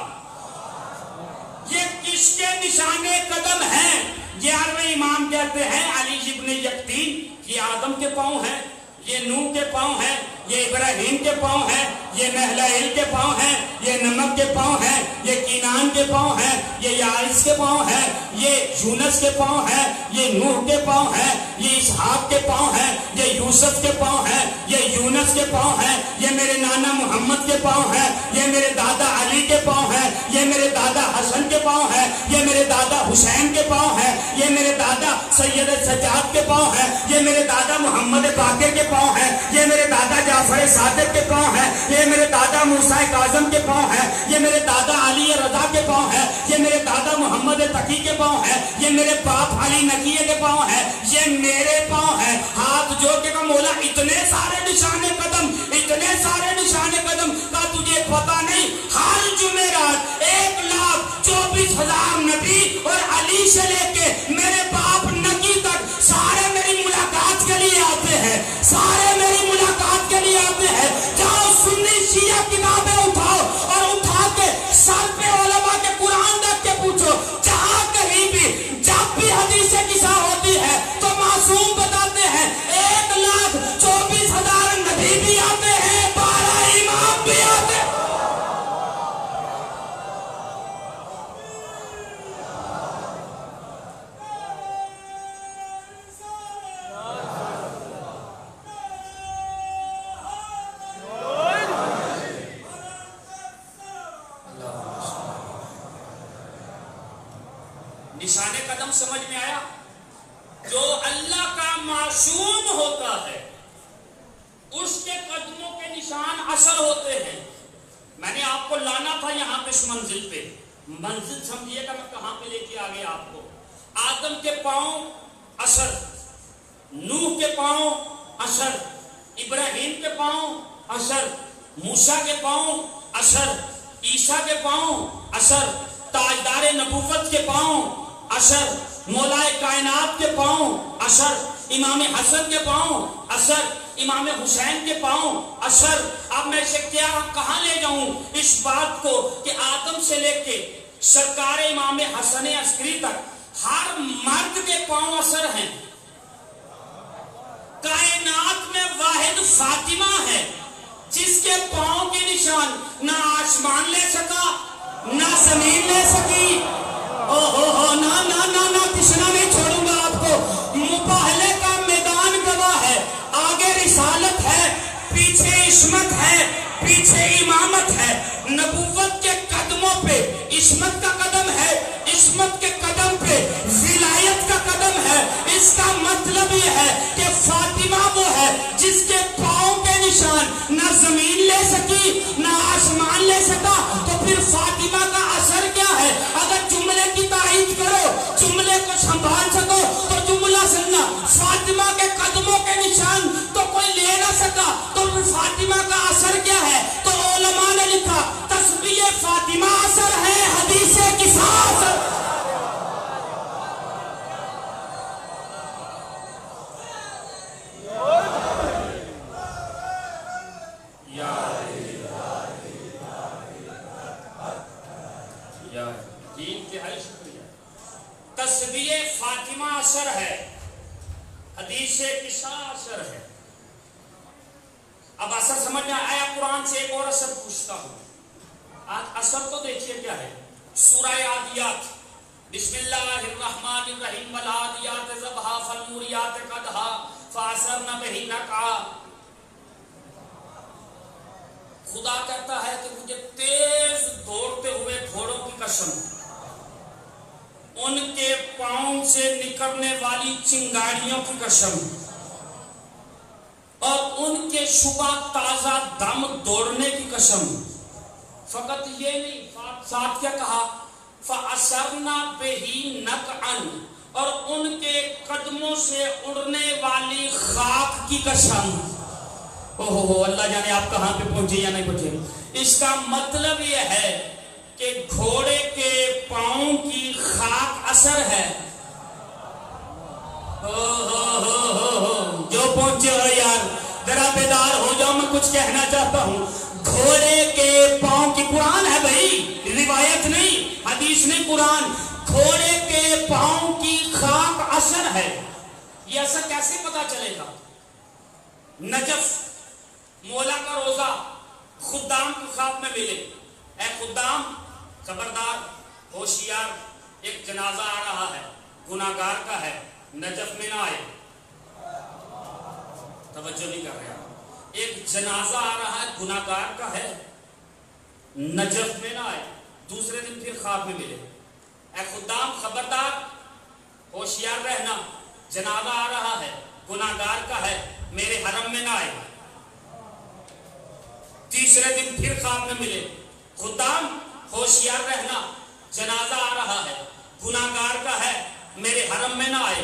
S2: یہ کس کے نشان قدم ہیں؟ 11ویں امام کہتے ہیں علی ابن یقطین یہ آدم کے پاؤں ہیں، یہ نوح کے پاؤں ہیں، یہ ابراہیم کے پاؤں ہیں، یہ نحلائل کے پاؤں ہیں، یہ نمک کے پاؤں ہیں، یہ کینان کے پاؤں ہیں، یہ یارس کے پاؤں ہیں، یہ یونس کے پاؤں ہیں، یہ نوح کے پاؤں ہیں، یہ اسحاق کے پاؤں ہیں، یہ یوسف کے پاؤں ہیں، یہ یونس کے پاؤں ہیں، یہ میرے نانا محمد کے پاؤں ہیں، یہ میرے دادا علی کے پاؤں ہیں، یہ میرے دادا حسن کے پاؤں ہیں، یہ میرے دادا حسین کے پاؤں ہیں، یہ میرے دادا سید سجاد کے پاؤں ہیں، یہ میرے دادا محمد باقر کے پاؤں ہیں، یہ میرے دادا جعفر صادق کے پاؤں ہیں، یہ میرے دادا موسیٰ کاظم کے پاؤں ہیں، یہ میرے دادا علی رضا کے پاؤں ہیں، یہ میرے دادا محمد تقی کے پاؤں ہیں، یہ میرے باپ علی نقیہ کے پاؤں ہیں، یہ میرے پاؤں ہیں۔ ہاتھ جوڑ کے کہا مولا اتنے سارے نشان قدم، اتنے سارے نشان قدم کا تجھے پتہ نہیں؟ ہر جمعرات 1,24,000 نبی اور علی سے لے کے میرے باپ نقی تک سارے میری ملاقات کے لیے آتے ہیں، سارے میری ملاقات کے لیے آتے ہیں۔ جاؤ سنی شیعہ کتابیں اٹھاؤ اور اٹھا کے سر پہ علماء کے قرآن رکھ کے پوچھو، جہاں کہیں بھی جب بھی حدیث قصہ ہوتی ہے تو معصوم بتاتے ہیں 1,24,000 نبی بھی آتے ہیں، 12 امام بھی آتے ہیں۔ نشان قدم سمجھ میں آیا؟ جو اللہ کا معصوم ہوتا ہے اس کے قدموں کے نشان اثر ہوتے ہیں۔ میں نے آپ کو لانا تھا یہاں پہ اس منزل پہ، منزل سمجھیے گا میں کہاں پہ لے کے آ گیا آپ کو۔ آدم کے پاؤں اثر، نوح کے پاؤں اثر، ابراہیم کے پاؤں اثر، موسیٰ کے پاؤں اثر، عیسیٰ کے پاؤں اثر، تاجدار نبوت کے پاؤں اثر، مولائے کائنات کے پاؤں اثر، امام حسن کے پاؤں اثر، امام حسین کے پاؤں اثر۔ اب میں اسے کیا کہاں لے جاؤں اس بات کو کہ آدم سے لے کے سرکار امام حسن عسکری تک ہر مرد کے پاؤں اثر ہیں۔ کائنات میں واحد فاطمہ ہے جس کے پاؤں کے نشان نہ آسمان لے سکا نہ زمین لے سکی۔ نہ تشنا نہیں چھوڑوں گا آپ کو۔ مباہلے کا میدان گواہ ہے، آگے رسالت ہے، پیچھے عصمت ہے، پیچھے امامت ہے۔ نبوت کے قدموں پہ عصمت کا قدم ہے، عصمت کے قدم پہ ولایت کا قدم ہے۔ اس کا مطلب یہ ہے کہ فاطمہ وہ ہے جس کے پاؤں کے نشان نہ زمین لے سکی نہ آسمان لے سکا۔ تو پھر فاطمہ کا اثر کیا ہے؟ اگر جملے کی تائید کرو، جملے کو سنبھال سکو تو جملہ سننا، فاطمہ کے قدموں کے نشان تو کوئی لے نہ سکا، تو پھر فاطمہ کا اثر کیا ہے؟ تو علماء نے لکھا تسبیح فاطمہ اثر ہے، حدیث قصہ اثر۔ تسبیح فاطمہ اثر ہے، حدیث قصہ اثر ہے۔ اب اثر سمجھ میں آیا؟ قرآن سے ایک اور اثر پوچھتا ہوں۔ اثر تو دیکھیے کیا ہے۔ سورہ عادیات، بسم اللہ الرحمن الرحیم، والعادیات ضبحا فالموریات قدحا فاثرن بہ نقعا۔ خدا کہتا ہے کہ مجھے تیز دوڑتے ہوئے گھوڑوں کی قسم، ان کے پاؤں سے نکلنے والی چنگاریوں کی قسم اور ان کے صبح تازہ دم دوڑنے کی قسم. فقط یہ نہیں، ساتھ کیا کہا؟ فَأَثَرْنَا بِهِ نَقْعًا، اور ان کے قدموں سے اڑنے والی خاک کی قسم. اوہ اللہ جانے آپ کہاں پہ پہنچے یا نہیں پہنچے. اس کا مطلب یہ ہے کہ گھوڑے کے پاؤں کی خاک اثر ہے. جو پہنچے ہو یار ذرا بیدار ہو جاؤ، میں کچھ کہنا چاہتا ہوں. گھوڑے کے پاؤں کی، قرآن ہے بھائی، روایت نہیں، حدیث نہیں، قرآن. گھوڑے کے پاؤں کی خاک اثر ہے. یہ اثر کیسے پتا چلے گا؟ نجف مولا کا روزہ خدام کی خواب میں ملے. اے خدام خبردار ہوشیار، ایک جنازہ آ رہا ہے، گناہگار کا ہے، نجف میں نہ آئے. توجہ نہیں کر رہے. ایک جنازہ آ رہا ہے، گناہگار کا ہے، نجف میں نہ آئے. دوسرے دن پھر خواب میں ملے. اے خدام خبردار ہوشیار رہنا، جنازہ آ رہا ہے، گناہگار کا ہے، میرے حرم میں نہ آئے. تیسرے دن پھر خواب میں ملے. خدام ہوشیار رہنا، جنازہ آ رہا ہے، گناہگار کا ہے، میرے حرم میں نہ آئے.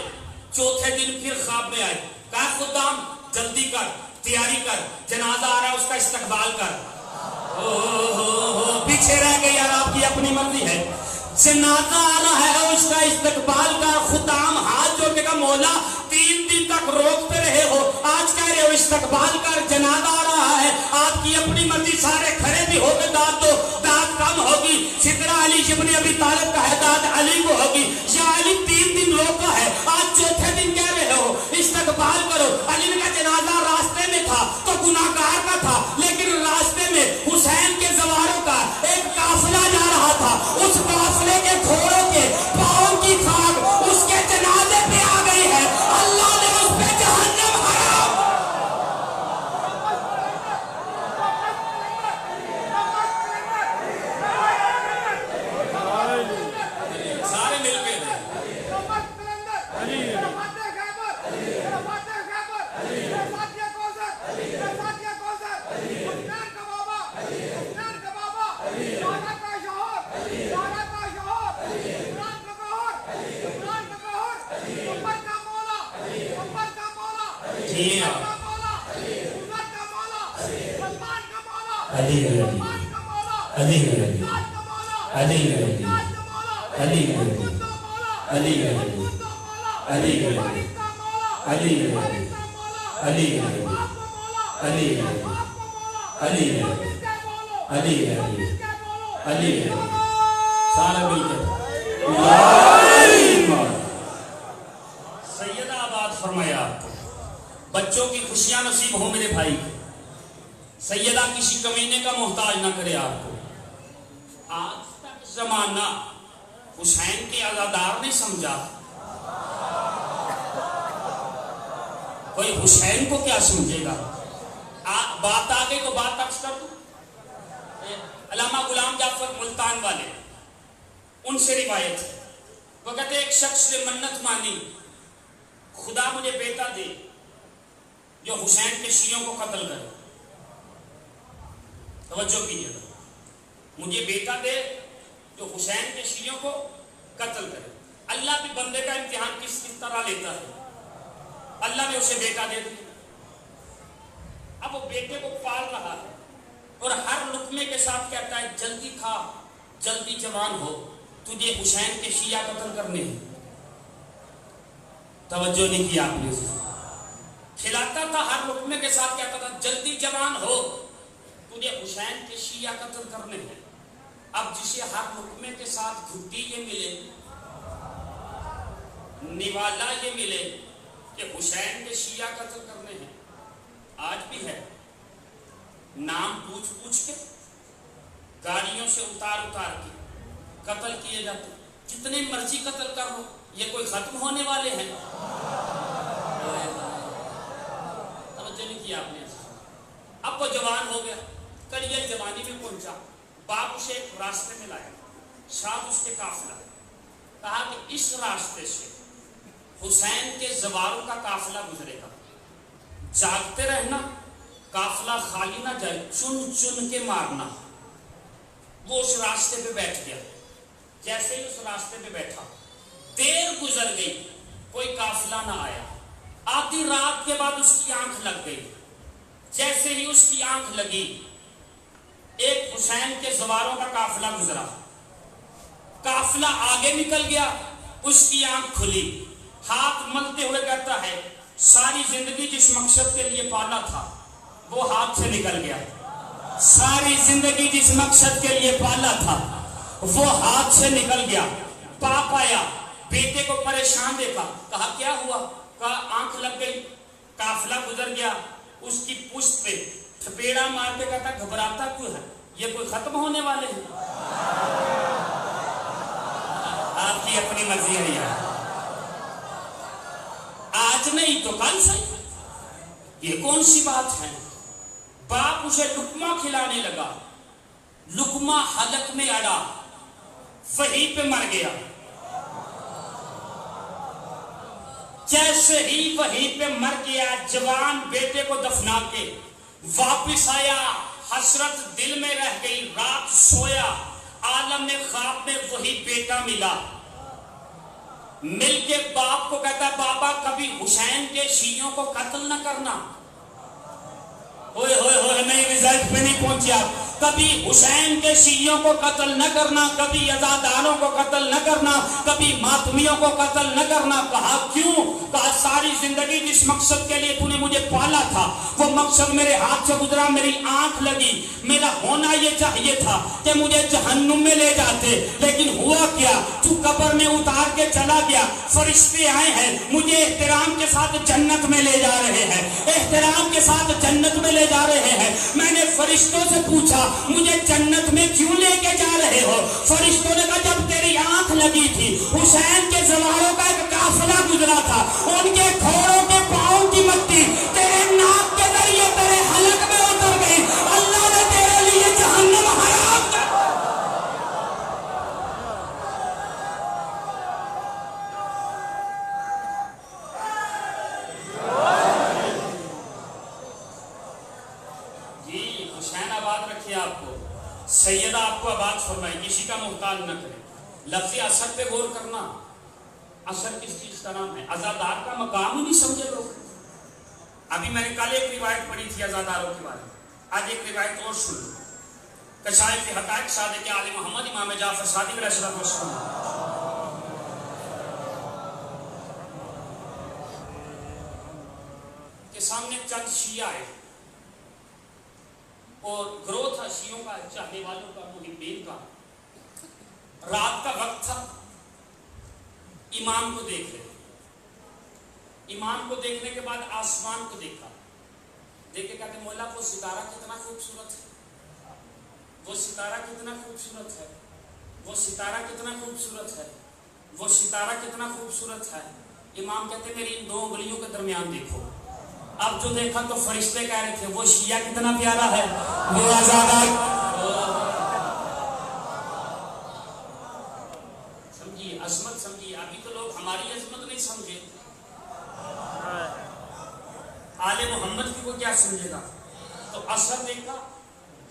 S2: چوتھے دن پھر خواب میں آئے. کہا خدام جلدی کر، تیاری کر، جنازہ آ رہا ہے، اس کا استقبال کر. پیچھے رہ گئی یار، آپ کی اپنی مرضی ہے. جنازہ آ رہا ہے، اس کا استقبال کر. خدام ہاتھ جوڑ کے کہا مولا 3 دن تک روکتے رہے ہو، آج کہہ رہے ہو استقبال کر، جنازہ آ رہا ہے. آپ کی اپنی مرضی، سارے کھڑے بھی ہو کے داد دو، داد کم ہوگی. سدرا علی ابن ابی طالب کا ہے، داد علی کو ہوگی. یا علی 3 دن روکا ہے، آج چوتھے دن کہہ رہے ہو استقبال کرو. علی کا جنازہ راستے میں تھا تو گناہگار کا تھا، لیکن راستے میں حسین کے زواروں کا ایک قافلہ جا رہا تھا. اس قافلے کے گھوڑوں کے پاؤں کی خاک اس کے جنازے پہ آ گئی ہے. اللہ نے اس پہ جہنم حرام. سارے مل کے سیدہ آباد فرمایا آپ کو. بچوں کی خوشیاں نصیب ہو میرے بھائی. سیدہ کسی کمینے کا محتاج نہ کرے آپ کو. آج تک زمانہ حسین کے عزادار نہیں سمجھا. کوئی حسین کو کیا سمجھے گا؟ بات آ گئی تو بات عکس کر دوں. علامہ غلام جعفر ملتان والے، ان سے روایت ہے. وہ کہتے ایک شخص نے منت مانی، خدا مجھے بیٹا دے جو حسین کے شیعوں کو قتل کرے. توجہ کیجیے، مجھے بیٹا دے جو حسین کے شیعوں کو قتل کرے. اللہ بھی بندے کا امتحان کس طرح لیتا ہے. اللہ نے اسے بیٹا دے دیا. اب وہ بیٹے کو پال رہا ہے اور ہر لقمے کے ساتھ کہتا ہے جلدی کھا، جلدی جوان ہو، تجھے حسین کے شیعہ قتل کرنے ہیں. توجہ نہیں کیا آپ نے. کھلاتا تھا ہر لقمے کے ساتھ، کہتا تھا جلدی جوان ہو، تجھے حسین کے شیعہ قتل کرنے ہیں. اب جسے ہر لقمے کے ساتھ گھٹی یہ ملے، نوالا یہ ملے کہ حسین کے شیعہ قتل کرنے ہیں. آج بھی ہے، نام پوچھ پوچھ کے گاڑیوں سے اتار کے قتل کیے جاتے. جتنے مرضی قتل کر لو، یہ کوئی ختم ہونے والے ہیں؟ توجہ نہیں کیا آپ نے. اب وہ جوان ہو گیا، کڑیل جوانی میں پہنچا، باپ اسے ایک راستے میں لایا، ساتھ اس کے قافلہ. کہا کہ اس راستے سے حسین کے زواروں کا قافلہ گزرے گا، جاگتے رہنا، قافلہ خالی نہ جائے، چن چن کے مارنا۔ وہ اس راستے پہ بیٹھ گیا، جیسے ہی اس راستے پہ بیٹھا دیر گزر گئی، کوئی قافلہ نہ آیا۔ آدھی رات کے بعد اس کی آنکھ لگ گئی، جیسے ہی اس کی آنکھ لگی ایک حسین کے زواروں کا قافلہ گزرا، قافلہ آگے نکل گیا، اس کی آنکھ کھلی، ہاتھ ملتے ہوئے کہتا ہے ساری زندگی جس مقصد کے لیے پالا تھا وہ ہاتھ سے نکل گیا، ساری زندگی جس مقصد کے لیے پالا تھا وہ ہاتھ سے نکل گیا۔ باپ آیا، بیٹے کو پریشان دیکھا، کہا کیا ہوا؟ کہا آنکھ لگ گئی، قافلہ گزر گیا۔ اس کی پشت پہ تھپیڑا مار کے کہتا گھبراتا کیوں ہے؟ یہ کوئی ختم ہونے والے ہیں؟ آپ کی اپنی مرضی ہے یار، آج نہیں تو کل صحیح، یہ کون سی بات ہے؟ باپ اسے لقمہ کھلانے لگا، لقمہ حلق میں اڑا، وہیں پہ مر گیا۔ جیسے ہی وہیں پہ مر گیا، جوان بیٹے کو دفنا کے واپس آیا، حسرت دل میں رہ گئی، رات سویا، عالم میں خواب میں وہی بیٹا ملا، مل کے باپ کو کہتا بابا کبھی حسین کے شیعوں کو قتل نہ کرنا۔ ہوئے ہوئے ہوئے نہیں رزلٹ پہ نہیں پہنچیا، کبھی حسین کے شیعوں کو قتل نہ کرنا، کبھی عزاداروں کو قتل نہ کرنا، کبھی ماتمیوں کو قتل نہ کرنا۔ کہا کیوں؟ کہا ساری زندگی جس مقصد کے لیے تو نے مجھے پالا تھا وہ مقصد میرے ہاتھ سے گزرا، میری آنکھ لگی، میرا ہونا یہ چاہیے تھا کہ مجھے جہنم میں لے جاتے، لیکن ہوا کیا؟ تو قبر میں اتار کے چلا گیا، فرشتے آئے ہیں مجھے احترام کے ساتھ جنت میں لے جا رہے ہیں، احترام کے ساتھ جنت میں لے جا رہے ہیں۔ میں نے فرشتوں سے پوچھا مجھے جنت میں کیوں لے کے جا رہے ہو؟ فرشتوں نے کہا جب تیری آنکھ لگی تھی حسین کے زواروں کا ایک قافلہ گزرا تھا، ان کے گھوڑوں کے پاؤں کی مٹی تیرے ناک کے ذریعے تیرے حلق میں اتر گئی، اللہ نے تیرے لیے جہنم حرام کر۔ آپ کو سیدہ آپ کو آباد فرمائے، کسی کا محتاج نہ کرے۔ لفظ اثر پہ غور کرنا، اثر کس چیز کا نام ہے؟ عزادار کا مقام ہی نہیں سمجھے لوگ۔ ابھی میں نے کل ایک روایت پڑھی تھی عزاداروں کے بارے میں، آج ایک روایت اور سن لو۔ کشائف حقائق صادق آل محمد امام جعفر صادق علیہ السلام کے سامنے چند شیعہ آئے اور گروہ تھا شیعوں کا، چاہنے والوں کا، محبین کا۔ رات کا وقت تھا، امام کو دیکھ رہے، امام کو دیکھنے کے بعد آسمان کو دیکھا، دیکھے کہتے مولا وہ ستارہ کتنا خوبصورت ہے، وہ ستارہ کتنا خوبصورت ہے، وہ ستارہ کتنا خوبصورت ہے، وہ ستارہ کتنا خوبصورت ہے۔ امام کہتے میری ان دو انگلیوں کے درمیان دیکھو۔ اب جو دیکھا تو فرشتے کہہ رہے تھے وہ شیعہ کتنا پیارا ہے، وہ آزادار۔ سمجھیے عظمت، سمجھیے۔ ابھی تو لوگ ہماری عظمت نہیں سمجھے، آل محمد کی کو کیا سمجھے گا؟ تو اثر دیکھا،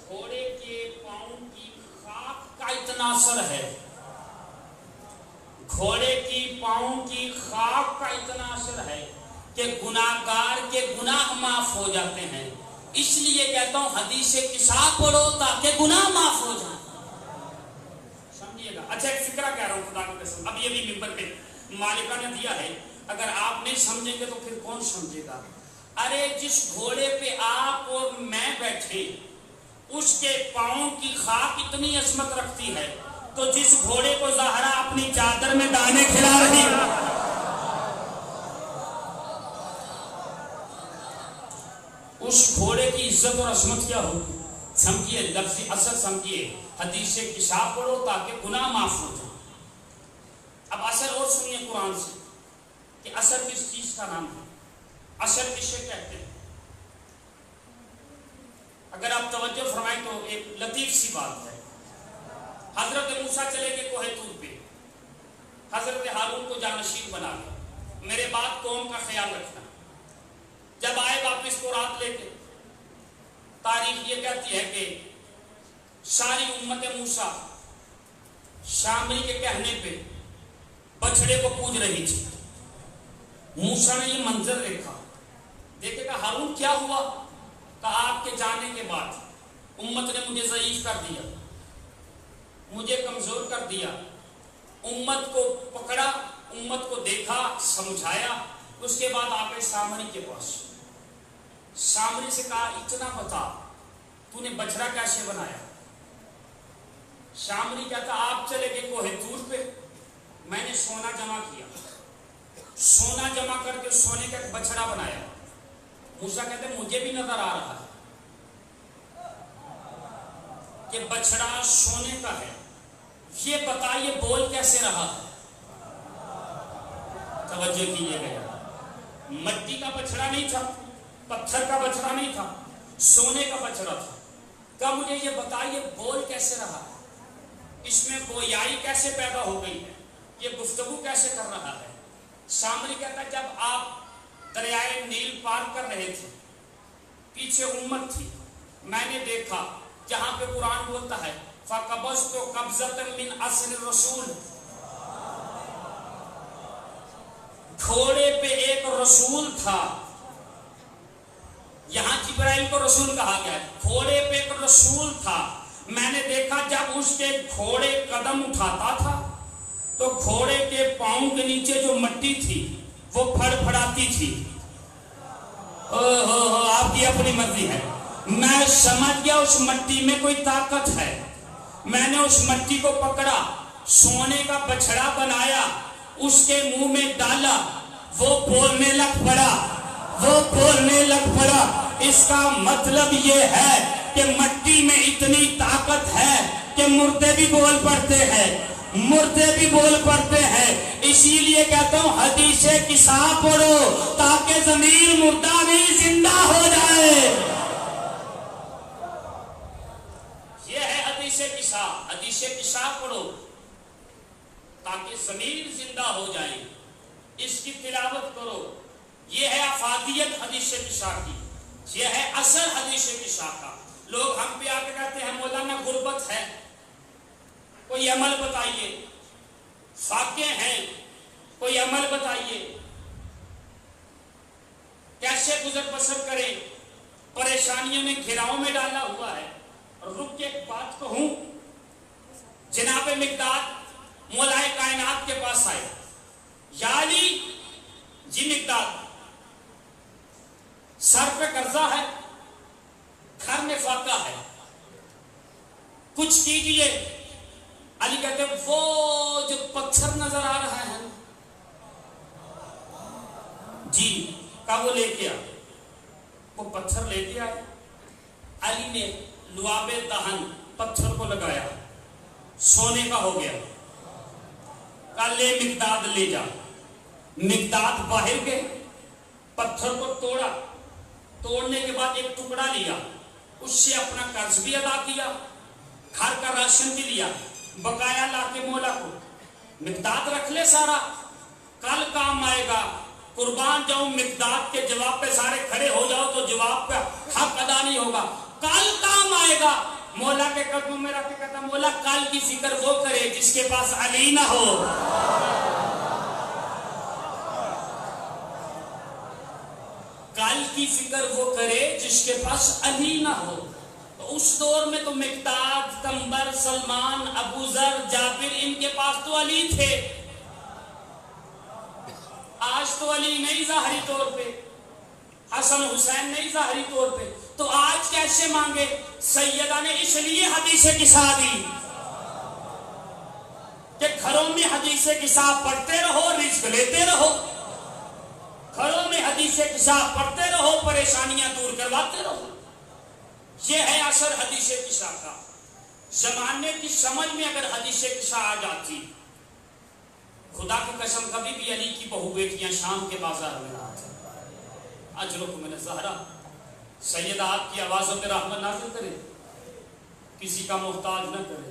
S2: گھوڑے کے پاؤں کی خاک کا اتنا اثر ہے، گھوڑے کی پاؤں کی خاک کا اتنا اثر ہے کہ گناہگار کے گناہ معاف ہو جاتے ہیں۔ اس لیے کہتا ہوں حدیث قصاء پڑھو تاکہ گناہ معاف ہو جائیں۔ سمجھیے گا۔ اچھا ایک فکرہ کہہ رہا ہوں خدا کی قسم، اب یہ بھی ممبر پہ مالکہ نے دیا ہے، اگر آپ نہیں سمجھیں گے تو پھر کون سمجھے گا؟ ارے جس گھوڑے پہ آپ اور میں بیٹھے اس کے پاؤں کی خاک اتنی عظمت رکھتی ہے، تو جس گھوڑے کو زہرا اپنی چادر میں دانے کھلا رہی، اس گھوڑے کی عزت اور عظمت کیا ہوگی؟ سمجھیے لفظ اثر، سمجھیے حدیث قصاء پڑھو تاکہ گناہ معاف ہو جائے۔ اب اثر اور سنیے قرآن سے کہ اثر کس چیز کا نام ہے، اثر کسے کہتے ہیں۔ اگر آپ توجہ فرمائیں تو ایک لطیف سی بات ہے۔ حضرت موسیٰ چلے گئے کوہ طور پہ، حضرت ہارون کو جانشین بنا لیا، میرے بعد قوم کا خیال رکھنا۔ جب آئے واپس کو رات لے کے، تاریخ یہ کہتی ہے کہ ساری امت موسیٰ شامری کے کہنے پہ بچڑے کو پوج رہی تھی۔ موسیٰ نے یہ منظر دیکھے گا ہارون کیا ہوا؟ کہا آپ کے جانے کے بعد امت نے مجھے ضعیف کر دیا، مجھے کمزور کر دیا، امت کو پکڑا، امت کو دیکھا، سمجھایا۔ اس کے بعد آپ سامری کے پاس، سامری سے کہا اتنا بتا تو نے بچڑا کیسے بنایا؟ سامری کہتا آپ چلے گئے کوہ طور پہ، میں نے سونا جمع کیا، سونا جمع کر کے سونے کا ایک بچڑا بنایا۔ موسیٰ کہتے ہیں مجھے بھی نظر آ رہا ہے کہ بچڑا سونے کا ہے، یہ بتائیے بول کیسے رہا ہے؟ توجہ کیجیے گا، مٹی کا بچڑا نہیں تھا، پتھر کا بچڑا نہیں تھا، سونے کا بچڑا تھا۔ کہا مجھے یہ بتائیے بول کیسے رہا ہے؟ اس میں گویائی کیسے پیدا ہو گئی ہے؟ یہ گفتگو کیسے کر رہا ہے؟ سامری کہتا ہے جب آپ دریائے نیل پار کر رہے تھے، پیچھے امت تھی، میں نے دیکھا جہاں پہ قرآن بولتا ہے فَقَبَضْتُ قَبْضَةً مِّنْ أَصْلِ الرَّسُولِ، گھوڑے پہ ایک رسول تھا، یہاں جبرائیل کو رسول کہا گیا ہے، گھوڑے پہ ایک رسول تھا، میں نے دیکھا جب اس کے گھوڑے قدم اٹھاتا تھا تو گھوڑے کے پاؤں کے نیچے جو مٹی تھی وہ پھڑ پھڑاتی تھی۔ آپ کی اپنی مرضی ہے، میں سمجھ گیا اس مٹی میں کوئی طاقت ہے، میں نے اس مٹی کو پکڑا، سونے کا بچڑا بنایا، اس کے منہ میں ڈالا، وہ بولنے لگ پڑا، وہ بولنے لگ پڑا۔ اس کا مطلب یہ ہے کہ مٹی میں اتنی طاقت ہے کہ مردے بھی بول پڑتے ہیں، مردے بھی بول پڑتے ہیں۔ اسی لیے کہتا ہوں حدیث قصہ پڑھو تاکہ ضمیر مردہ بھی زندہ ہو جائے۔ یہ ہے حدیث قصہ، حدیث قصہ پڑھو تاکہ ضمیر زندہ ہو جائے، اس کی تلاوت کرو۔ یہ ہے افادیت حدیث قصہ کی، یہ ہے اثر حدیث قصہ کا۔ لوگ ہم پہ آ کے کہتے ہیں مولانا غربت ہے، کوئی عمل بتائیے، فاقے ہیں، کوئی عمل بتائیے، کیسے گزر بسر کریں، پریشانیوں نے گھیراؤ میں ڈالا ہوا ہے۔ رک کے ایک بات کہوں، جناب مقداد مولائے کائنات کے پاس آئے، یا علی جی مقداد سر پہ قرضہ ہے، گھر میں فاقہ ہے، کچھ کیجئے۔ علی کہتے ہیں وہ جو پتھر نظر آ رہا ہے جی کا وہ لے کے آ، وہ پتھر لے کے آئے۔ علی نے لعاب دہن پتھر کو لگایا، سونے کا ہو گیا۔ کہا لے مقداد لے جا۔ مقداد باہر گئے، پتھر کو توڑا، توڑنے کے بعد ایک ٹکڑا لیا، اس سے اپنا قرض بھی ادا کیا، گھر کا راشن بھی لیا، بقایا لا کے مولا کو۔ مقداد رکھ لے سارا، کل کام آئے گا، قربان جاؤں مقداد کے جواب پہ سارے کھڑے ہو جاؤ تو جواب پہ حق ادا نہیں ہوگا، کل کام آئے گا۔ مولا کے قدموں میں رکھ کے کہتا مولا کل کی فکر وہ کرے جس کے پاس علی نہ ہو۔ کل کی فکر وہ کرے جس کے پاس علی نہ ہو۔ تو اس دور میں تو مقداد، کمبر، سلمان، ابو ذر، جابر، ان کے پاس تو علی تھے۔ آج تو علی نہیں ظاہری طور پہ، حسن حسین نہیں ظاہری طور پہ، تو آج کیسے مانگے؟ سیدہ نے اس لیے حدیث قصہ دی کہ گھروں میں حدیث قصہ پڑھتے رہو، رزق لیتے رہو، گھروں میں حدیث قصہ پڑھتے رہو، پریشانیاں دور کرواتے رہو۔ یہ ہے اثر حدیث قصہ کا۔ زمانے کی سمجھ میں اگر حدیث قصہ آ جاتی، خدا کی قسم کبھی بھی علی کی بہو بیٹیاں شام کے بازار میں نہ آتی۔ اجرکم من الزہرا، سیدہ آپ کی آوازوں پہ رحمت نازل کرے، کسی کا محتاج نہ کرے،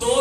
S2: 2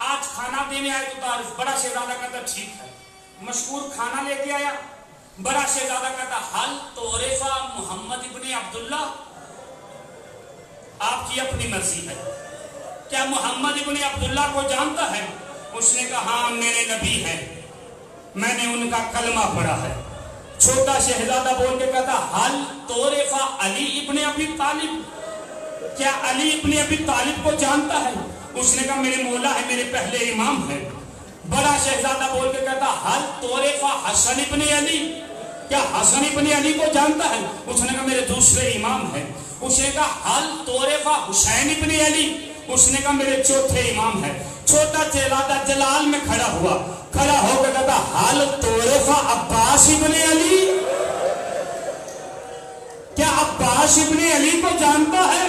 S2: آج کھانا دینے آئے تو تعارف. بڑا شہزادہ کہتا ٹھیک ہے. مشکور کھانا لے کے آیا. بڑا شہزادہ کہتا حل تعرف محمد ابن عبداللہ. آپ کی اپنی مرضی ہے, کیا محمد ابن عبداللہ کو جانتا ہے؟ اس نے کہا ہاں میرے نبی ہیں, میں نے ان کا کلمہ پڑھا ہے. چھوٹا شہزادہ بول کے کہتا حل تعرف علی ابن ابی طالب. کیا علی ابن ابی طالب کو جانتا ہے؟ اس نے کہا میرے مولا ہے, میرے پہلے امام ہے. بڑا شہزادہ بول کے کہتا حل تعرف حسن ابن علی. کیا حسن ابن علی کو جانتا ہے؟ اس نے کہا میرے دوسرے امام ہے. اس نے کہا حل تعرف حسین ابن علی. اس نے کہا میرے چوتھے امام ہے. چھوٹا شہزادہ جلال میں کھڑا ہوا, کھڑا ہو کے کہتا حل تعرف عباس ابن علی. کیا عباس ابن علی کو جانتا ہے؟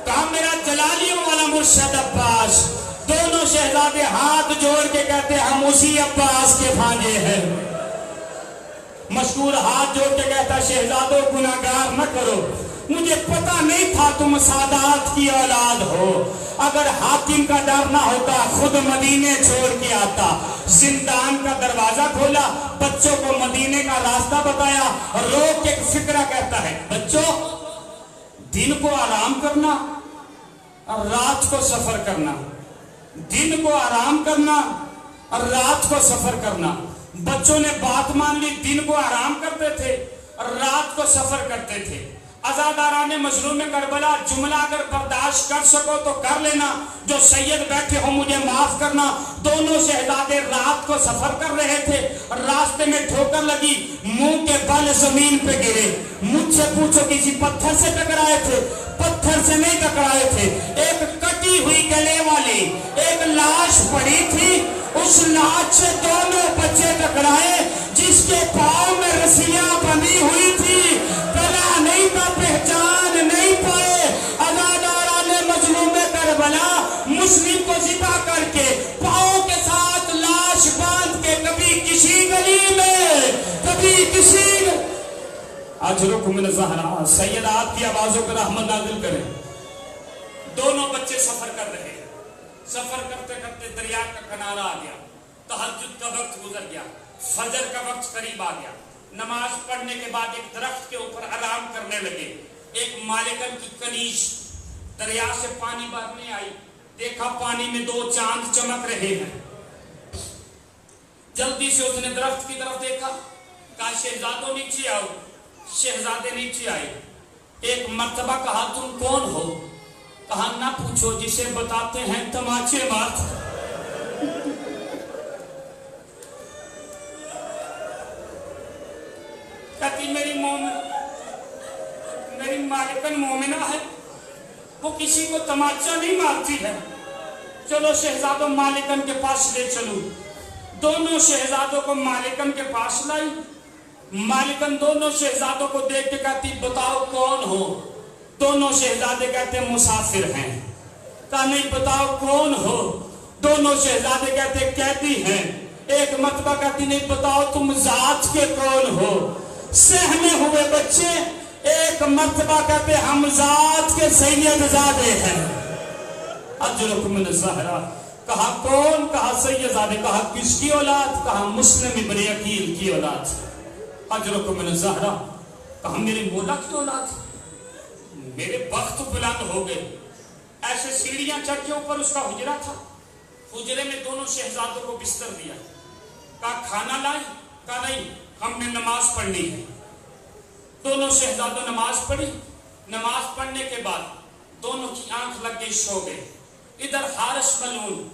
S2: کہا میرا جلالیوں والا مرشد عباس. دونوں شہزادے ہاتھ جوڑ کے کہتے ہم اسی عباس کے بھانجے ہیں. مشکور ہاتھ جوڑ کے کہتا شہزادوں گناہگار نہ کرو, مجھے پتا نہیں تھا تم سادات کی اولاد ہو. اگر حاکم کا ڈر نہ ہوتا خود مدینے چھوڑ کے آتا. زندان کا دروازہ کھولا, بچوں کو مدینے کا راستہ بتایا, روک کے فکرہ کہتا ہے بچوں دن کو آرام کرنا اور رات کو سفر کرنا. دن کو آرام کرنا اور رات کو سفر کرنا. بچوں نے بات مان لی, دن کو آرام کرتے تھے اور رات کو سفر کرتے تھے. عزاداران مظلوم کربلا جملہ اگر برداشت کر سکو تو کر لینا, جو سید بیٹھے ہو مجھے معاف کرنا. دونوں شہزادے رات کو سفر کر رہے تھے, راستے میں ٹھوکر لگی, منہ کے بل زمین پہ گرے. مجھ سے پوچھو کسی پتھر سے ٹکرائے تھے؟ پتھر سے نہیں ٹکرائے تھے. ایک کٹی ہوئی گلے والی ایک لاش پڑی تھی, اس لاش سے دونوں بچے ٹکرائے جس کے پاؤں میں رسیاں بندھی ہوئی تھی. گلا نہیں تھا, پہچان نہیں پائے. عزاداران مظلوم کربلا مسلم کو ذبح کر کے پاؤں کے ساتھ لاش باندھ کے کبھی کسی گلی میں کبھی کسی. اجرکم من الزہرا. سید آپ کی آوازوں پر رحمت نازل کریں. دونوں بچے سفر کر رہے ہیں. سفر کرتے کرتے دریا کا کنارہ آ گیا. تہجد کا وقت گزر گیا. فجر کا وقت قریب آ گیا. نماز پڑھنے کے بعد ایک درخت کے اوپر آرام کرنے لگے. ایک مالکن کی کنیز دریا سے پانی بھرنے آئی. دیکھا پانی میں 2 چاند چمک رہے ہیں. جلدی سے اس نے درخت کی طرف دیکھا, کہا شہزادوں نیچے آؤ. شہزادے نیچے آئے. ایک مرتبہ کہا تم کون ہو؟ کہا نہ پوچھو, جسے بتاتے ہیں تماچے مارتے. کہتی میری مالکن مومنہ ہے, وہ کسی کو تماچا نہیں مارتی ہے. چلو شہزادوں مالکن کے پاس لے چلو. دونوں شہزادوں کو مالکن کے پاس لائی. مالکن دونوں شہزادوں کو دیکھ کے کہتی بتاؤ کون ہو؟ دونوں شہزادے کہتے مسافر ہیں. کہا نہیں بتاؤ کون ہو؟ دونوں شہزادے کہتے قیدی ہیں. ایک مرتبہ کہتی نہیں بتاؤ تم ذات کے کون ہو؟ سہنے ہوئے بچے. ایک مرتبہ کہتے ہم ذات کے سید زادے ہیں. اجرکم من الزہرا. کہا کون؟ کہا سید زادے. کہا کس کی اولاد؟ کہا مسلم ابن عقیل کی اولاد. اجرکم من الزہرا. کہا میرے مولا کی اولاد. میرے بخت بلند ہو گئے. ایسے سیڑھیاں چڑھ کے اوپر اس کا حجرہ تھا. حجرے میں دونوں شہزادوں کو بستر دیا. کہا کھانا لائیں؟ کہا نہیں, ہم نے نماز پڑھنی ہے. دونوں شہزادوں نماز پڑھی. نماز پڑھنے کے بعد دونوں کی آنکھ لگ گئی, سو گئے. ادھر حارث ملعون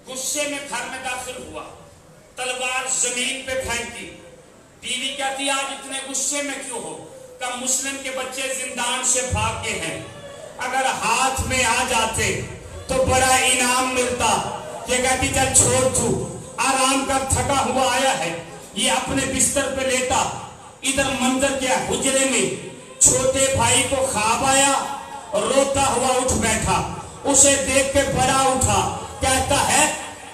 S2: غصے میں گھر میں داخل ہوا, تلوار زمین پہ پھینکی. بیوی کہتی آج اتنے غصے میں کیوں ہو؟ کہ مسلم کے بچے زندان سے بھاگ کے ہیں, اگر ہاتھ میں آ جاتے تو بڑا انعام ملتا. یہ کہتی چل چھوڑ تو, آرام کر, تھکا ہوا آیا ہے. یہ اپنے بستر پہ لیٹا. ادھر منظر کیا, حجرے میں چھوٹے بھائی کو خواب آیا, روتا ہوا اٹھ بیٹھا. اسے دیکھ کے بڑا اٹھا, کہتا ہے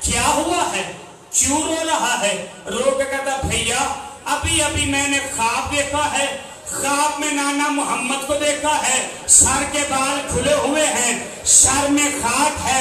S2: کیا ہوا ہے, کیوں رو رہا ہے؟ رو کے کہتا بھیا ابھی ابھی میں نے خواب دیکھا ہے. خواب میں نانا محمد کو دیکھا ہے, سر کے بال کھلے ہوئے ہیں, سر میں خاک ہے,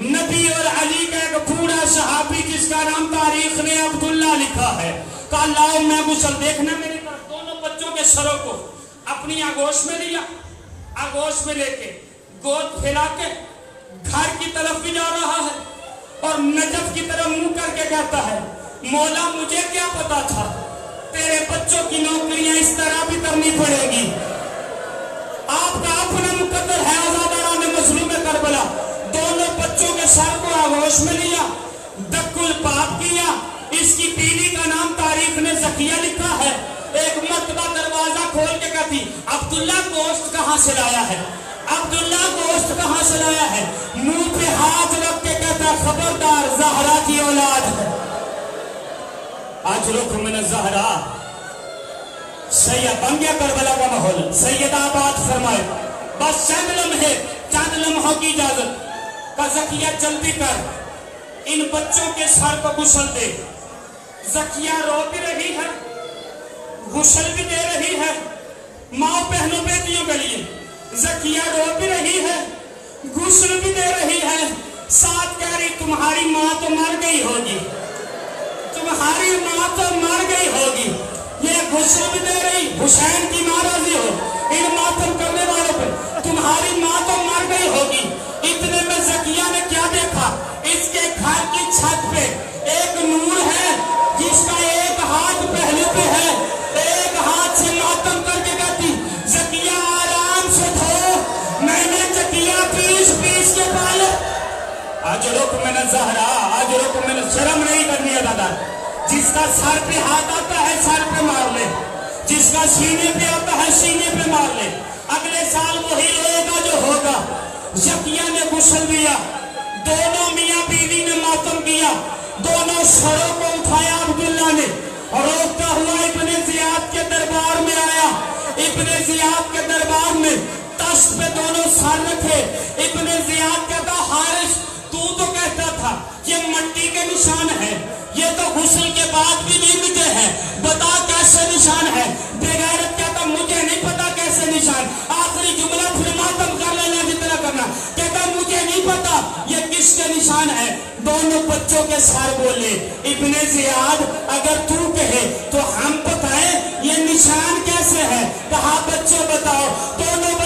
S2: نبی اور علی کا ایک بوڑھا صحابی جس کا نام تاریخ نے عبداللہ لکھا ہے، کہا لاؤ میں غسل، دیکھنا میری طرف، دونوں بچوں کے سروں کو اپنی آگوش میں لیا، آگوش میں لے کے گود پھیلا کے گھر کی طرف بھی جا رہا ہے اور نجف کی طرف منہ کر کے کہتا ہے مولا مجھے کیا پتا تھا تیرے بچوں کی نوکریاں اس طرح بھی کرنی پڑے گی۔ آپ کا اپنا مقدر ہے آزاداران مظلوم کربلا، دونوں بچوں کے سر کو آغوش میں لیا، دکل پاک کیا، اس کی بیوی کا نام تاریخ نے زکیہ لکھا ہے، ایک مرتبہ دروازہ کھول کے کہتی عبداللہ گوشت کہاں سے لایا ہے، عبداللہ گوشت کہاں سے لایا ہے، منہ پہ ہاتھ رکھ کے کہتا خبردار زہرا کی اولاد ہے۔ آج رخ من الزہرا، سید بن گیا کربلا کا ماحول، سید آباد فرمائے بس چند لمحوں کی اجازت کا زکیہ جلدی کر ان بچوں کے سر کو غسل دے۔ زکیہ رو بھی رہی ہے، غسل بھی دے رہی ہے، ماں بہنوں بیٹیوں کے لیے زکیہ رو بھی رہی ہے، غسل بھی دے رہی ہے، ساتھ کہہ رہی تمہاری ماں تو مر گئی ہوگی، تمہاری ماں تو مر گئی ہوگی، یہ غسل بھی دے رہی، حسین کی ماں راضی ہو ان ماتم کرنے والوں پہ، تمہاری ماں تو مر گئی ہوگی۔ اتنے میں زکیہ نے کیا دیکھا، اس کے گھر کی چھت پہ ایک نور ہے جس کا ایک ہاتھ پہلو پہ ہے، ایک ہاتھ سے ماتم کر کے کہتی زکیہ آرام سے دھو، میں نے زکیہ پیس کے پالے۔ آج رخ من الزہرا، آج رخ من، شرم نہیں کرنی ہے دادا، جس کا سر پہ ہاتھ آتا ہے سر پہ مار لے، جس کا سینے پہ آتا ہے سینے پہ مار لے، اگلے سال وہی روئے گا جو ہوگا۔ زکیہ نے غسل دیا، دونوں میاں بیوی نے ماتم کیا، دونوں سروں کو اٹھایا، عبداللہ نے روتا ہوا ابن زیاد کے دربار میں آیا، ابن زیاد کے دربار میں تشت پہ دونوں سر رکھے، ابن زیاد کہتا حارث تو کہتا تھا یہ مٹی کے نشان ہے، یہ تو غسل کے بعد بھی نہیں مٹے ہیں، بتا کیسے نشان ہے؟ بغیرت کہتا مجھے نہیں پتا کیسے نشان، آخری جملہ پھر ماتم کر لینا جتنا کرنا، کہتا مجھے نہیں پتا یہ کس کے نشان ہے۔ دونوں بچوں کے سر بولے ابن زیاد اگر تو کہے تو ہم بتائیں یہ نشان کیسے ہے، کہا بچے بتاؤ، دونوں